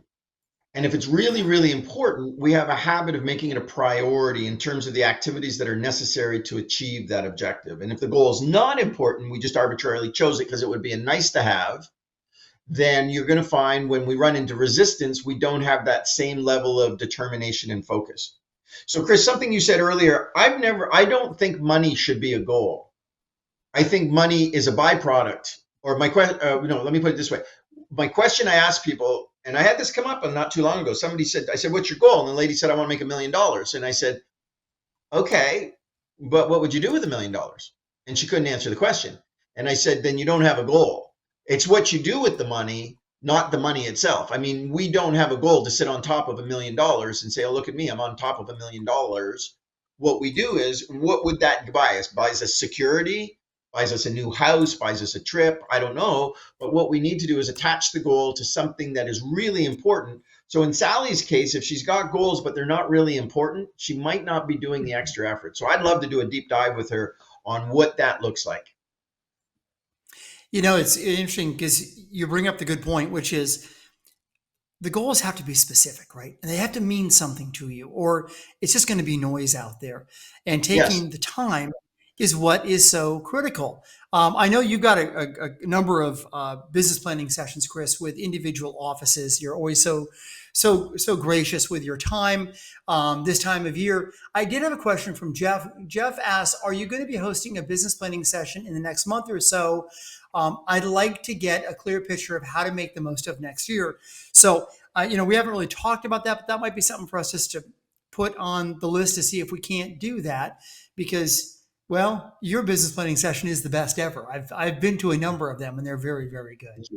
And if it's really, really important, we have a habit of making it a priority in terms of the activities that are necessary to achieve that objective. And if the goal is not important, we just arbitrarily chose it because it would be a nice to have, then you're going to find when we run into resistance, we don't have that same level of determination and focus. So Chris, something you said earlier, I don't think money should be a goal. I think money is a byproduct. Or my question, let me put it this way. My question I ask people, and I had this come up not too long ago. Somebody said, I said, what's your goal? And the lady said, I want to make $1 million. And I said, okay, but what would you do with $1 million? And she couldn't answer the question. And I said, then you don't have a goal. It's what you do with the money, not the money itself. I mean, we don't have a goal to sit on top of $1 million and say, oh, look at me, I'm on top of $1 million. What we do is, what would that buy us? Buys us security, buys us a new house, buys us a trip, I don't know. But what we need to do is attach the goal to something that is really important. So in Sally's case, if she's got goals, but they're not really important, she might not be doing the extra effort. So I'd love to do a deep dive with her on what that looks like. It's interesting because you bring up the good point, which is the goals have to be specific, right? And they have to mean something to you, or it's just going to be noise out there. And taking the time, is what is so critical. I know you've got a number of business planning sessions, Chris, with individual offices. You're always so gracious with your time this time of year. I did have a question from Jeff. Jeff asks, "Are you going to be hosting a business planning session in the next month or so? I'd like to get a clear picture of how to make the most of next year." So, we haven't really talked about that, but that might be something for us just to put on the list to see if we can't do that because, well, your business planning session is the best ever. I've been to a number of them and they're very, very good.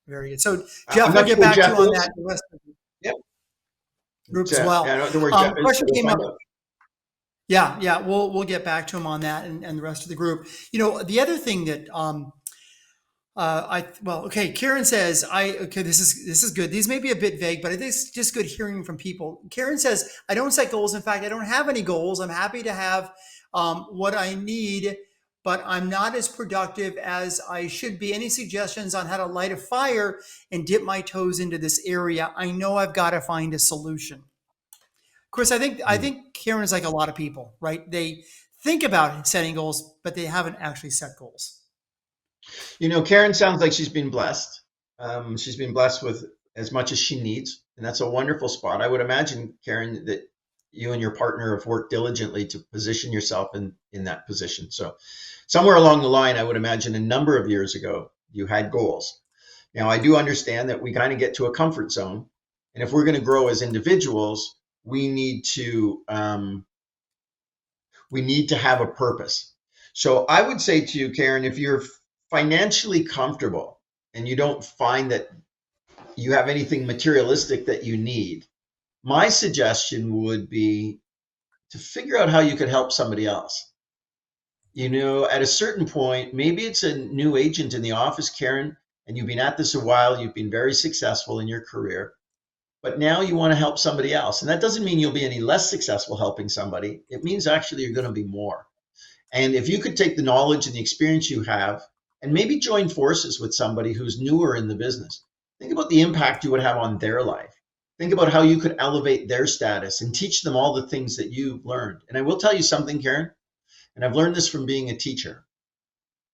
Very good. So, I'm Jeff, we'll not get sure back to Jeff you on is. that, the rest of the Yep. group as well. I don't know where Jeff is. Question We'll came up. find out. Yeah, we'll get back to him on that and the rest of the group. The other thing that okay. Karen says, this is good. These may be a bit vague, but I think it's just good hearing from people. Karen says, I don't set goals. In fact, I don't have any goals. I'm happy to have what I need, but I'm not as productive as I should be. Any suggestions on how to light a fire and dip my toes into this area? I know I've got to find a solution. Chris, I think Karen is like a lot of people, right? They think about setting goals, but they haven't actually set goals. Karen sounds like she's been blessed. She's been blessed with as much as she needs, and that's a wonderful spot. I would imagine, Karen, that you and your partner have worked diligently to position yourself in that position. So somewhere along the line, I would imagine a number of years ago, you had goals. Now, I do understand that we kind of get to a comfort zone. And if we're going to grow as individuals, we need to have a purpose. So I would say to you, Karen, if you're financially comfortable and you don't find that you have anything materialistic that you need, my suggestion would be to figure out how you could help somebody else. At a certain point, maybe it's a new agent in the office, Karen, and you've been at this a while, you've been very successful in your career, but now you want to help somebody else. And that doesn't mean you'll be any less successful helping somebody. It means actually you're going to be more. And if you could take the knowledge and the experience you have and maybe join forces with somebody who's newer in the business, think about the impact you would have on their life. Think about how you could elevate their status and teach them all the things that you've learned. And I will tell you something, Karen, and I've learned this from being a teacher.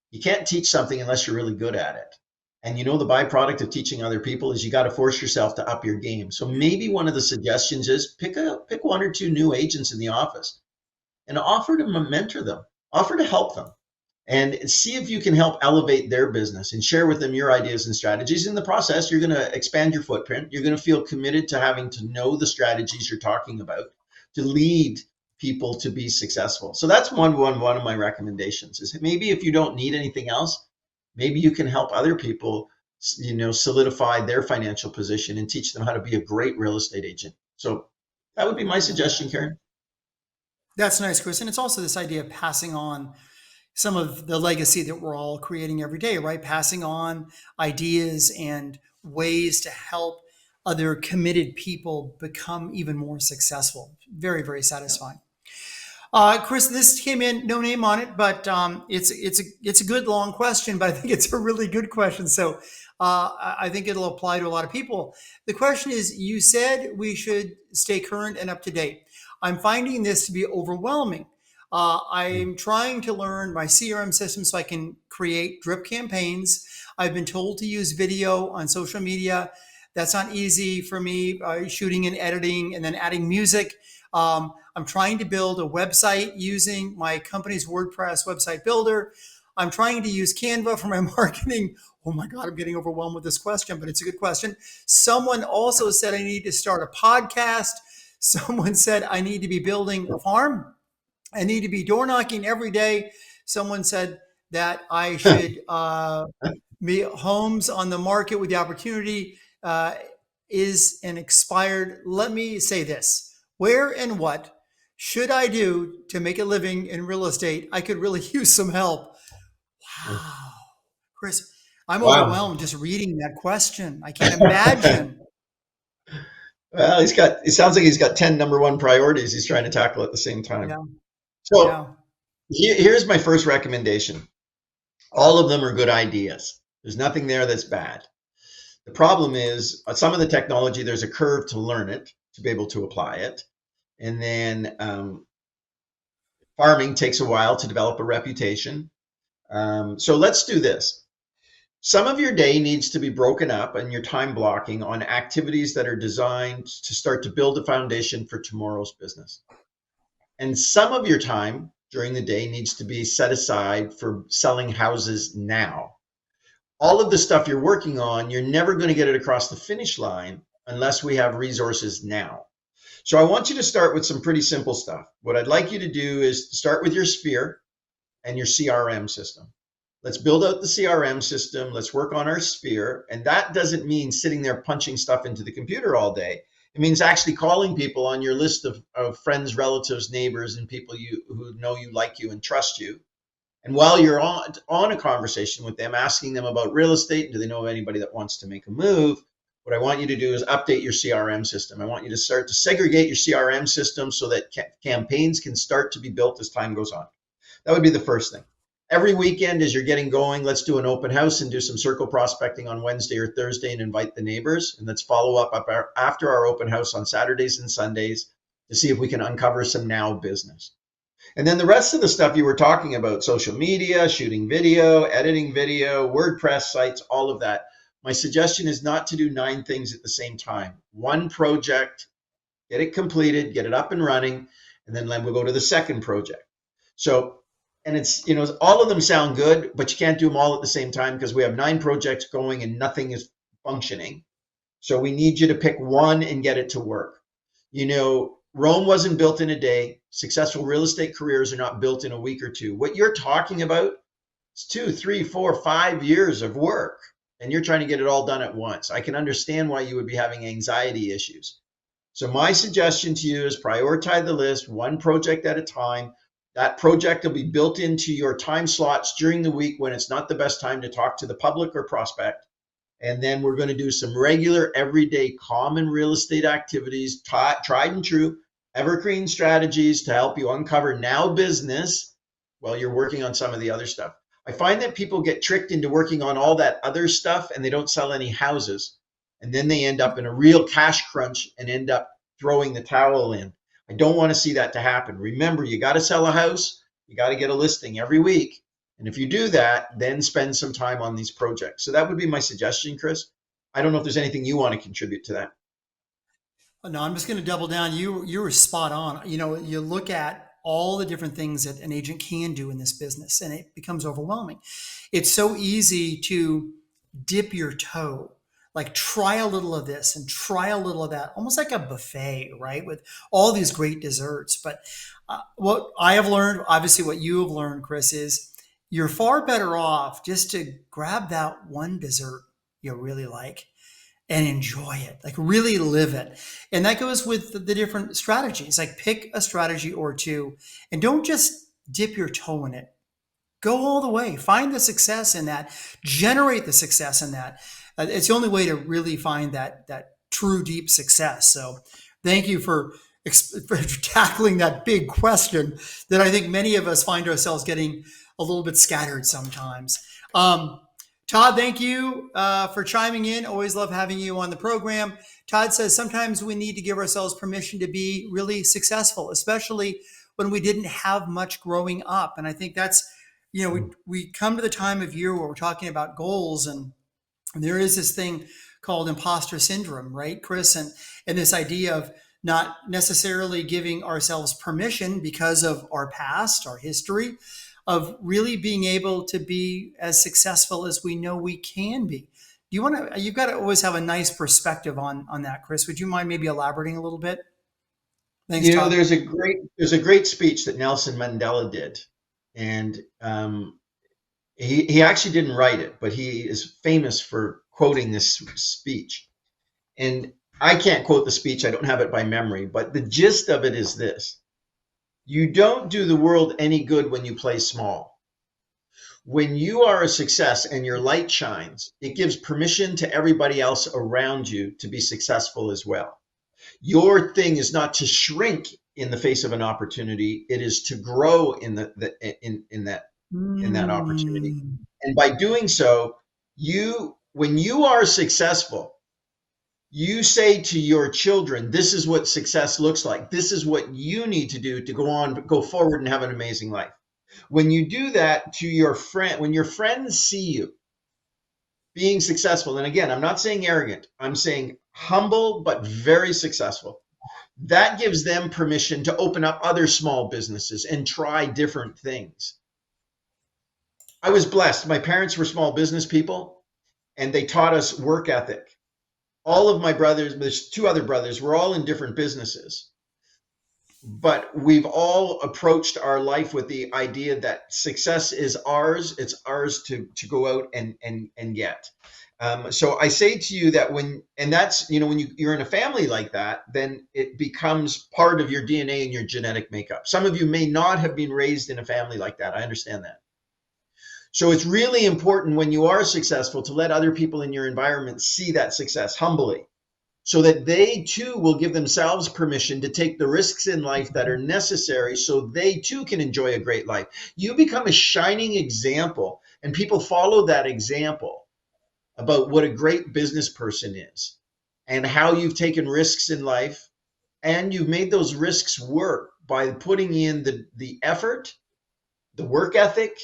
You can't teach something unless you're really good at it. And the byproduct of teaching other people is you got to force yourself to up your game. So maybe one of the suggestions is pick one or two new agents in the office and offer to mentor them, offer to help them, and see if you can help elevate their business and share with them your ideas and strategies. In the process, you're going to expand your footprint. You're going to feel committed to having to know the strategies you're talking about to lead people to be successful. So that's one of my recommendations is maybe if you don't need anything else, maybe you can help other people, solidify their financial position and teach them how to be a great real estate agent. So that would be my suggestion, Karen. That's nice, Chris. And it's also this idea of passing on some of the legacy that we're all creating every day, right? Passing on ideas and ways to help other committed people become even more successful. Very, very satisfying. Chris, this came in, no name on it, but it's a good long question, but I think it's a really good question. So I think it'll apply to a lot of people. The question is, you said we should stay current and up to date. I'm finding this to be overwhelming. I'm trying to learn my CRM system so I can create drip campaigns. I've been told to use video on social media. That's not easy for me, shooting and editing and then adding music. I'm trying to build a website using my company's WordPress website builder. I'm trying to use Canva for my marketing. Oh my God, I'm getting overwhelmed with this question, but it's a good question. Someone also said I need to start a podcast. Someone said I need to be building a farm. I need to be door knocking every day. Someone said that I should be homes on the market with the opportunity is an expired. Let me say this. Where and what should I do to make a living in real estate? I could really use some help. Wow. Chris, I'm overwhelmed just reading that question. I can't imagine. Well, it sounds like he's got 10 number one priorities he's trying to tackle at the same time. Yeah. So here's my first recommendation. All of them are good ideas. There's nothing there that's bad. The problem is some of the technology, there's a curve to learn it, to be able to apply it. And then Farming takes a while to develop a reputation. So let's do this. Some of your day needs to be broken up and your time blocking on activities that are designed to start to build a foundation for tomorrow's business. And some of your time during the day needs to be set aside for selling houses now. All of the stuff you're working on, you're never going to get it across the finish line unless we have resources now. So I want you to start with some pretty simple stuff. What I'd like you to do is start with your sphere and your CRM system. Let's build out the CRM system. Let's work on our sphere. And that doesn't mean sitting there punching stuff into the computer all day. It means actually calling people on your list of friends, relatives, neighbors, and people who know you, like you, and trust you. And while you're on a conversation with them, asking them about real estate, do they know of anybody that wants to make a move? What I want you to do is update your CRM system. I want you to start to segregate your CRM system so that campaigns can start to be built as time goes on. That would be the first thing. Every weekend as you're getting going, let's do an open house and do some circle prospecting on Wednesday or Thursday and invite the neighbors. And let's follow up after our open house on Saturdays and Sundays to see if we can uncover some now business. And then the rest of the stuff you were talking about, social media, shooting video, editing video, WordPress sites, all of that. My suggestion is not to do 9 things at the same time. One project, get it completed, get it up and running, and then we'll go to the second project. So, and it's, all of them sound good, but you can't do them all at the same time because we have 9 projects going and nothing is functioning. So we need you to pick one and get it to work. Rome wasn't built in a day. Successful real estate careers are not built in a week or two. What you're talking about is 2, 3, 4, 5 years of work, and you're trying to get it all done at once. I can understand why you would be having anxiety issues. So my suggestion to you is prioritize the list, one project at a time. That project will be built into your time slots during the week when it's not the best time to talk to the public or prospect. And then we're going to do some regular, everyday, common real estate activities, tried and true, evergreen strategies to help you uncover now business while you're working on some of the other stuff. I find that people get tricked into working on all that other stuff and they don't sell any houses. And then they end up in a real cash crunch and end up throwing the towel in. I don't want to see that to happen. Remember, you got to sell a house. You got to get a listing every week. And if you do that, then spend some time on these projects. So that would be my suggestion, Chris. I don't know if there's anything you want to contribute to that. No, I'm just going to double down. You were spot on. You look at all the different things that an agent can do in this business, and it becomes overwhelming. It's so easy to dip your toe, like try a little of this and try a little of that, almost like a buffet, right? With all these great desserts. But what I have learned, obviously what you have learned, Chris, is you're far better off just to grab that one dessert you really like and enjoy it, like really live it. And that goes with the different strategies, like pick a strategy or two and don't just dip your toe in it. Go all the way, find the success in that, generate the success in that. It's the only way to really find that true deep success. So thank you for tackling that big question that I think many of us find ourselves getting a little bit scattered sometimes. Todd, thank you for chiming in. Always love having you on the program. Todd says sometimes we need to give ourselves permission to be really successful, especially when we didn't have much growing up. And I think that's, we come to the time of year where we're talking about goals, and there is this thing called imposter syndrome, right, Chris? And this idea of not necessarily giving ourselves permission because of our past, our history, of really being able to be as successful as we know we can be. You've got to always have a nice perspective on that, Chris. Would you mind maybe elaborating a little bit? Thanks, Todd. There's a great speech that Nelson Mandela did. And he actually didn't write it, but he is famous for quoting this speech. And I can't quote the speech. I don't have it by memory, but the gist of it is this. You don't do the world any good when you play small. When you are a success and your light shines, it gives permission to everybody else around you to be successful as well. Your thing is not to shrink in the face of an opportunity. It is to grow in that opportunity. And by doing so, when you are successful, You say to your children, this is what success looks like. This is what you need to do to go forward and have an amazing life. When you do that to your friend, when your friends see you being successful, and again, I'm not saying arrogant, I'm saying humble but very successful, that gives them permission to open up other small businesses and try different things. I was blessed. My parents were small business people and they taught us work ethic. All of my brothers, there's two other brothers, we're all in different businesses, but we've all approached our life with the idea that success is ours. It's ours to go out and get. So I say to you that and that's, when you're in a family like that, then it becomes part of your DNA and your genetic makeup. Some of you may not have been raised in a family like that. I understand that. So it's really important when you are successful to let other people in your environment see that success humbly, so that they too will give themselves permission to take the risks in life that are necessary so they too can enjoy a great life. You become a shining example, and people follow that example about what a great business person is and how you've taken risks in life, and you've made those risks work by putting in the effort, the work ethic.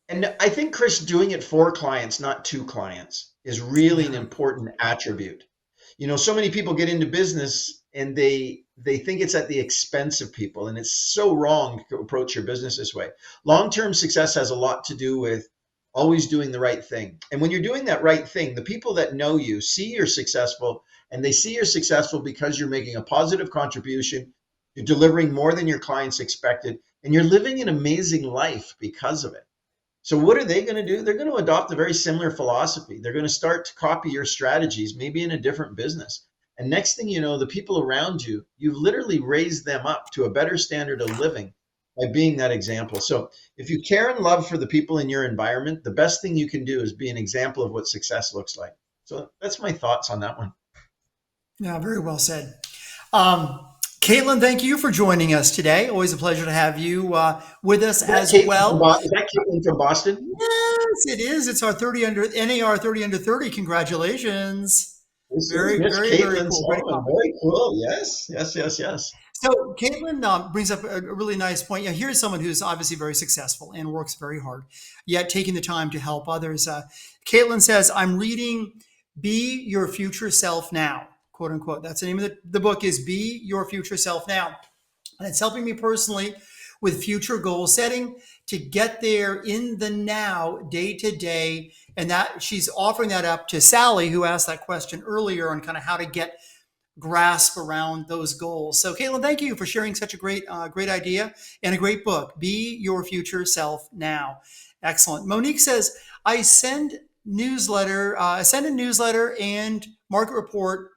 And I think, Chris, doing it for clients, not to clients, is really an Yeah. important attribute. So many people get into business and they think it's at the expense of people, and it's so wrong to approach your business this way. Long-term success has a lot to do with always doing the right thing. And when you're doing that right thing, the people that know you see you're successful, and they see you're successful because you're making a positive contribution, you're delivering more than your clients expected, and you're living an amazing life because of it. So what are they going to do? They're going to adopt a very similar philosophy. They're going to start to copy your strategies, maybe in a different business. And next thing you know, the people around you, you've literally raised them up to a better standard of living by being that example. So if you care and love for the people in your environment, the best thing you can do is be an example of what success looks like. So that's my thoughts on that one. Yeah, very well said. Um, Caitlin, thank you for joining us today. Always a pleasure to have you with us as well. Is that Caitlin from Boston? Yes, it is. It's our 30 under NAR 30 under 30. Congratulations. This is Very, Miss very, very Caitlin cool. Great Solomon. job. Very cool. Yes, yes, yes, yes. So Caitlin brings up a really nice point. Yeah, here's someone who's obviously very successful and works very hard, yet taking the time to help others. Caitlin says, "I'm reading Be Your Future Self Now," quote unquote. That's the name of the book is Be Your Future Self Now. And it's helping me personally with future goal setting to get there in the now, day to day. And that she's offering that up to Sally, who asked that question earlier on kind of how to get grasp around those goals. So, Caitlin, thank you for sharing such a great idea and a great book. Be Your Future Self Now. Excellent. Monique says, I send a newsletter and market report.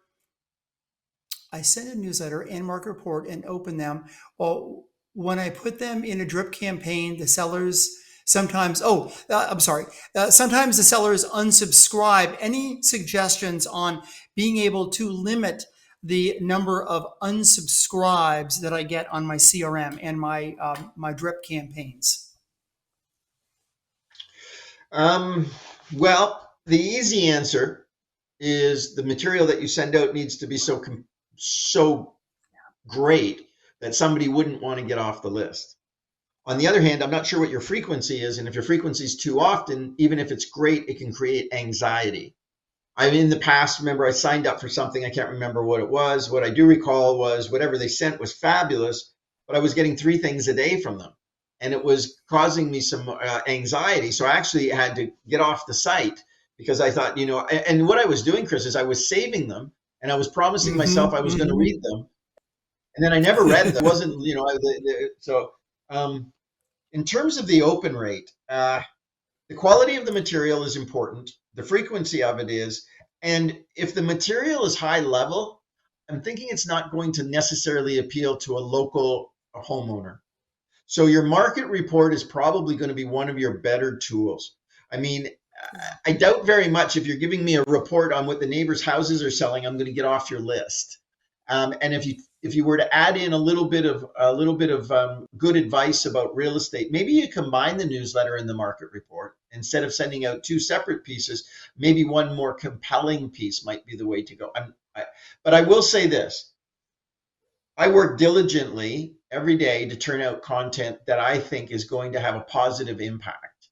I send a newsletter and market report and open them. Well, when I put them in a drip campaign, the sellers sometimes, sometimes the sellers unsubscribe. Any suggestions on being able to limit the number of unsubscribes that I get on my CRM and my drip campaigns? Well, the easy answer is the material that you send out needs to be so great that somebody wouldn't want to get off the list. On the other hand, I'm not sure what your frequency is, and if your frequency is too often, even if it's great, it can create anxiety. In the past, remember, I signed up for something, I can't remember what it was. What I do recall was whatever they sent was fabulous, but I was getting 3 things a day from them, and it was causing me some anxiety. So I actually had to get off the site because I thought, and what I was doing, Chris, is I was saving them, and I was promising myself I was going to read them, and then I never read them. It wasn't, so in terms of the open rate, the quality of the material is important. The frequency of it is. And if the material is high level, I'm thinking it's not going to necessarily appeal to a local homeowner. So your market report is probably going to be one of your better tools. I mean, I doubt very much if you're giving me a report on what the neighbors' houses are selling, I'm going to get off your list. And if you were to add in a little bit of good advice about real estate, maybe you combine the newsletter and the market report instead of sending out two separate pieces. Maybe one more compelling piece might be the way to go. But I will say this: I work diligently every day to turn out content that I think is going to have a positive impact.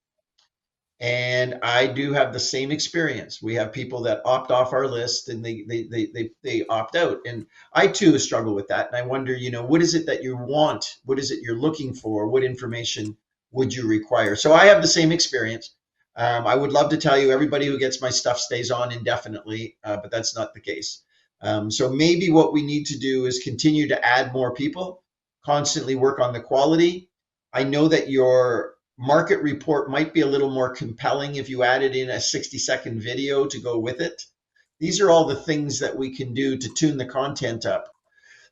And I do have the same experience. We have people that opt off our list and they opt out. And I too struggle with that. And I wonder, what is it that you want? What is it you're looking for? What information would you require? So I have the same experience. I would love to tell you everybody who gets my stuff stays on indefinitely, but that's not the case. So maybe what we need to do is continue to add more people, constantly work on the quality. I know that your market report might be a little more compelling if you added in a 60-second video to go with it. These are all the things that we can do to tune the content up.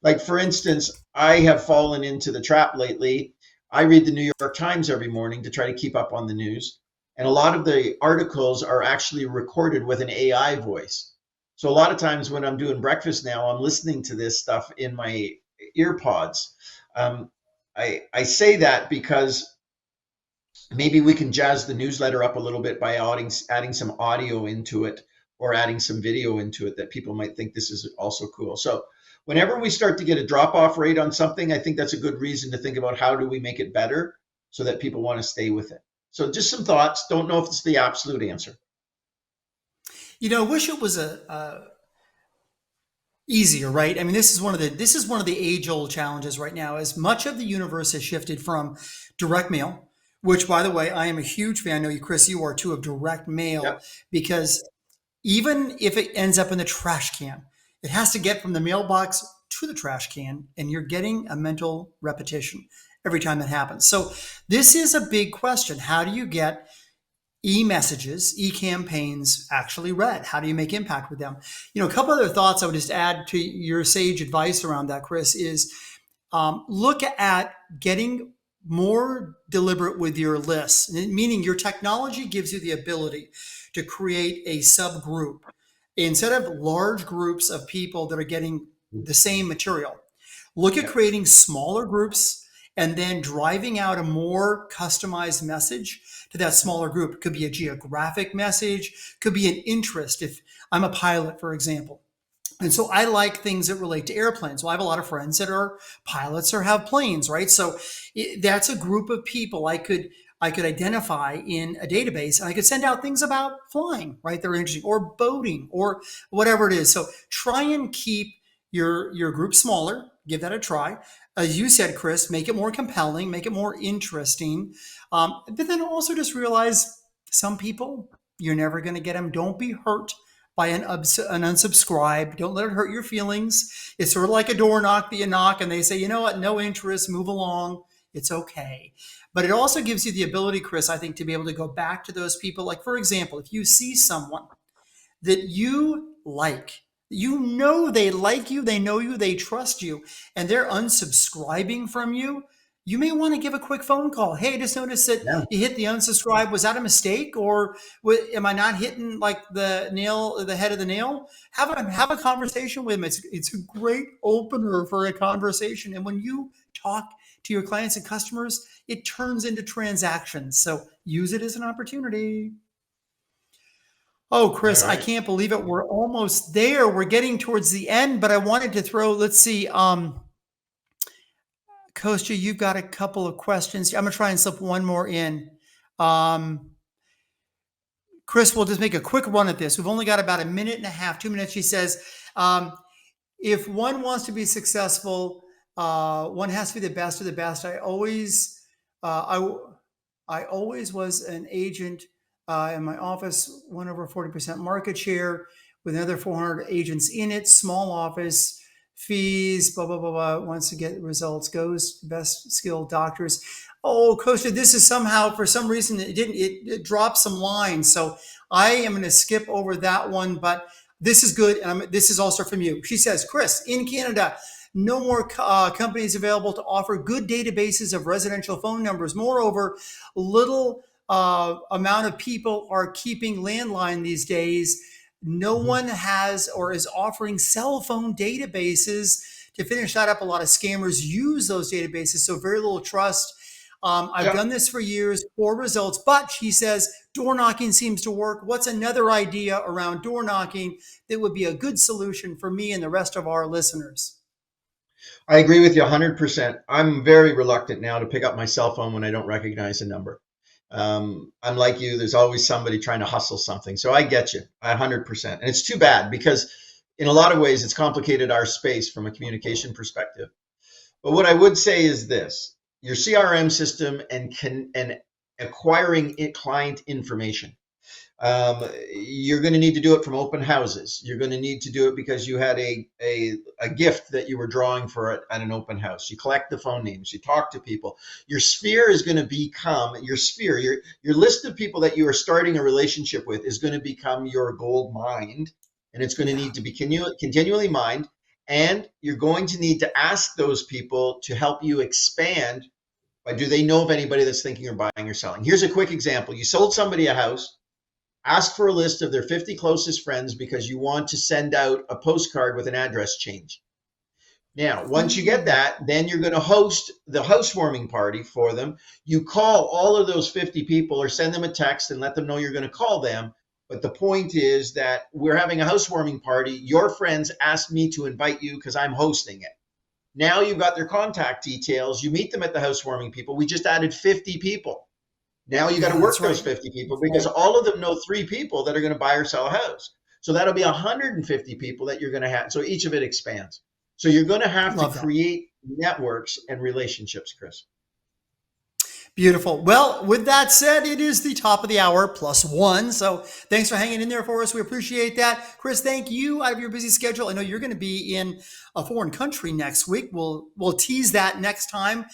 Like, for instance, I have fallen into the trap lately. I read the New York Times every morning to try to keep up on the news. And a lot of the articles are actually recorded with an AI voice. So a lot of times when I'm doing breakfast now, I'm listening to this stuff in my ear pods. I say that because maybe we can jazz the newsletter up a little bit by adding some audio into it or adding some video into it that people might think this is also cool. So whenever we start to get a drop-off rate on something, I think that's a good reason to think about how do we make it better so that people want to stay with it. So just some thoughts. Don't know if it's the absolute answer. I wish it was a easier, right? I mean, this is one of the age-old challenges right now. As much of the universe has shifted from direct mail, which, by the way, I am a huge fan. I know you, Chris, you are too, of direct mail, Yep. because even if it ends up in the trash can, it has to get from the mailbox to the trash can, and you're getting a mental repetition every time that happens. So this is a big question. How do you get e-messages, e-campaigns actually read? How do you make impact with them? A couple other thoughts I would just add to your sage advice around that, Chris, is look at getting more deliberate with your lists, meaning your technology gives you the ability to create a subgroup instead of large groups of people that are getting the same material. Look at creating smaller groups and then driving out a more customized message to that smaller group. It could be a geographic message, could be an interest. If I'm a pilot, for example, and so I like things that relate to airplanes. Well, I have a lot of friends that are pilots or have planes, right? So that's a group of people I could identify in a database, and I could send out things about flying, right? They're interesting, or boating, or whatever it is. So try and keep your group smaller. Give that a try. As you said, Chris, make it more compelling, make it more interesting. But then also just realize some people, you're never going to get them. Don't be hurt by an unsubscribe. Don't let it hurt your feelings. It's sort of like a door knock that you knock and they say, you know what, no interest, move along. It's okay. But it also gives you the ability, Chris, I think, to be able to go back to those people. Like, for example, if you see someone that you like, they like you, they know you, they trust you, and they're unsubscribing from you, you may want to give a quick phone call. Hey, I just noticed that Yeah. you hit the unsubscribe. Was that a mistake, or am I not hitting like the head of the nail? Have a conversation with them. It's a great opener for a conversation. And when you talk to your clients and customers, it turns into transactions. So use it as an opportunity. Oh, All Chris, I right. can't believe it. We're almost there. We're getting towards the end, but I wanted to let's see. Kostya, you've got a couple of questions. I'm going to try and slip one more in. Um, Chris, we'll just make a quick run at this. We've only got about a minute and a half, 2 minutes. She says, if one wants to be successful, one has to be the best of the best. I always was an agent in my office, won over 40% market share with another 400 agents in it, small office, fees, blah, blah, blah, blah. Wants to get results, goes to best skilled doctors. Oh, Kostya, this is somehow, for some reason, it dropped some lines. So I am going to skip over that one, but this is good. This is also from you. She says, Chris, in Canada, no more companies available to offer good databases of residential phone numbers. Moreover, little amount of people are keeping landline these days. No Mhm. one has or is offering cell phone databases. To finish that up, a lot of scammers use those databases, so very little trust. I've Yeah. done this for years, poor results, but she says door knocking seems to work. What's another idea around door knocking that would be a good solution for me and the rest of our listeners? I agree with you 100%. I'm very reluctant now to pick up my cell phone when I don't recognize a number. I'm like you, there's always somebody trying to hustle something. So I get you 100%. And it's too bad because, in a lot of ways, it's complicated our space from a communication perspective. But what I would say is this: your CRM system and acquiring client information. You're going to need to do it from open houses. You're going to need to do it because you had a gift that you were drawing for at an open house. You collect the phone names. You talk to people. Your sphere is going to become your sphere. Your list of people that you are starting a relationship with is going to become your gold mine, and it's going to Yeah, need to be continually mined. And you're going to need to ask those people to help you expand. By, do they know of anybody that's thinking of buying or selling? Here's a quick example. You sold somebody a house. Ask for a list of their 50 closest friends because you want to send out a postcard with an address change. Now, once you get that, then you're going to host the housewarming party for them. You call all of those 50 people or send them a text and let them know you're going to call them. But the point is that we're having a housewarming party. Your friends asked me to invite you because I'm hosting it. Now you've got their contact details. You meet them at the housewarming people. We just added 50 people. Now you got to yeah, that's work those right. 50 people That's because right. all of them know three people that are going to buy or sell a house. So that'll be 150 people that you're going to have. So each of it expands. So you're going to have to Love that. create networks and relationships, Chris. Beautiful. Well, with that said, it is the top of the hour plus one. So thanks for hanging in there for us. We appreciate that. Chris, thank you out of your busy schedule. I know you're going to be in a foreign country next week. We'll tease that next time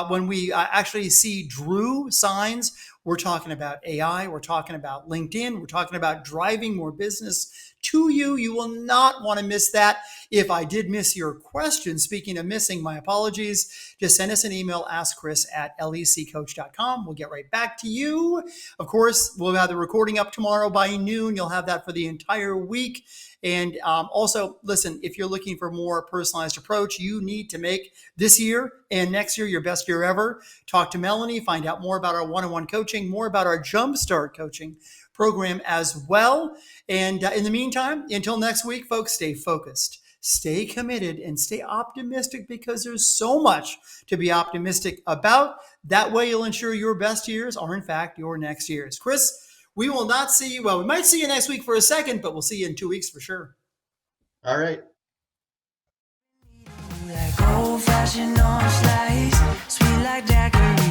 when we actually see Drew signs. We're talking about AI. We're talking about LinkedIn. We're talking about driving more business to you. You will not want to miss that. If I did miss your question, speaking of missing, my apologies. Just send us an email, askchris@leccoach.com. We'll get right back to you. Of course, we'll have the recording up tomorrow by noon. You'll have that for the entire week. And also, listen, if you're looking for more personalized approach, you need to make this year and next year your best year ever. Talk to Melanie, find out more about our one-on-one coaching, more about our Jumpstart coaching program as well. And in the meantime, until next week, folks, stay focused, stay committed, and stay optimistic because there's so much to be optimistic about. That way, you'll ensure your best years are, in fact, your next years. Chris, we will not see you. Well, we might see you next week for a second, but we'll see you in 2 weeks for sure. All right. Like old fashioned orange slice, sweet like daiquiri.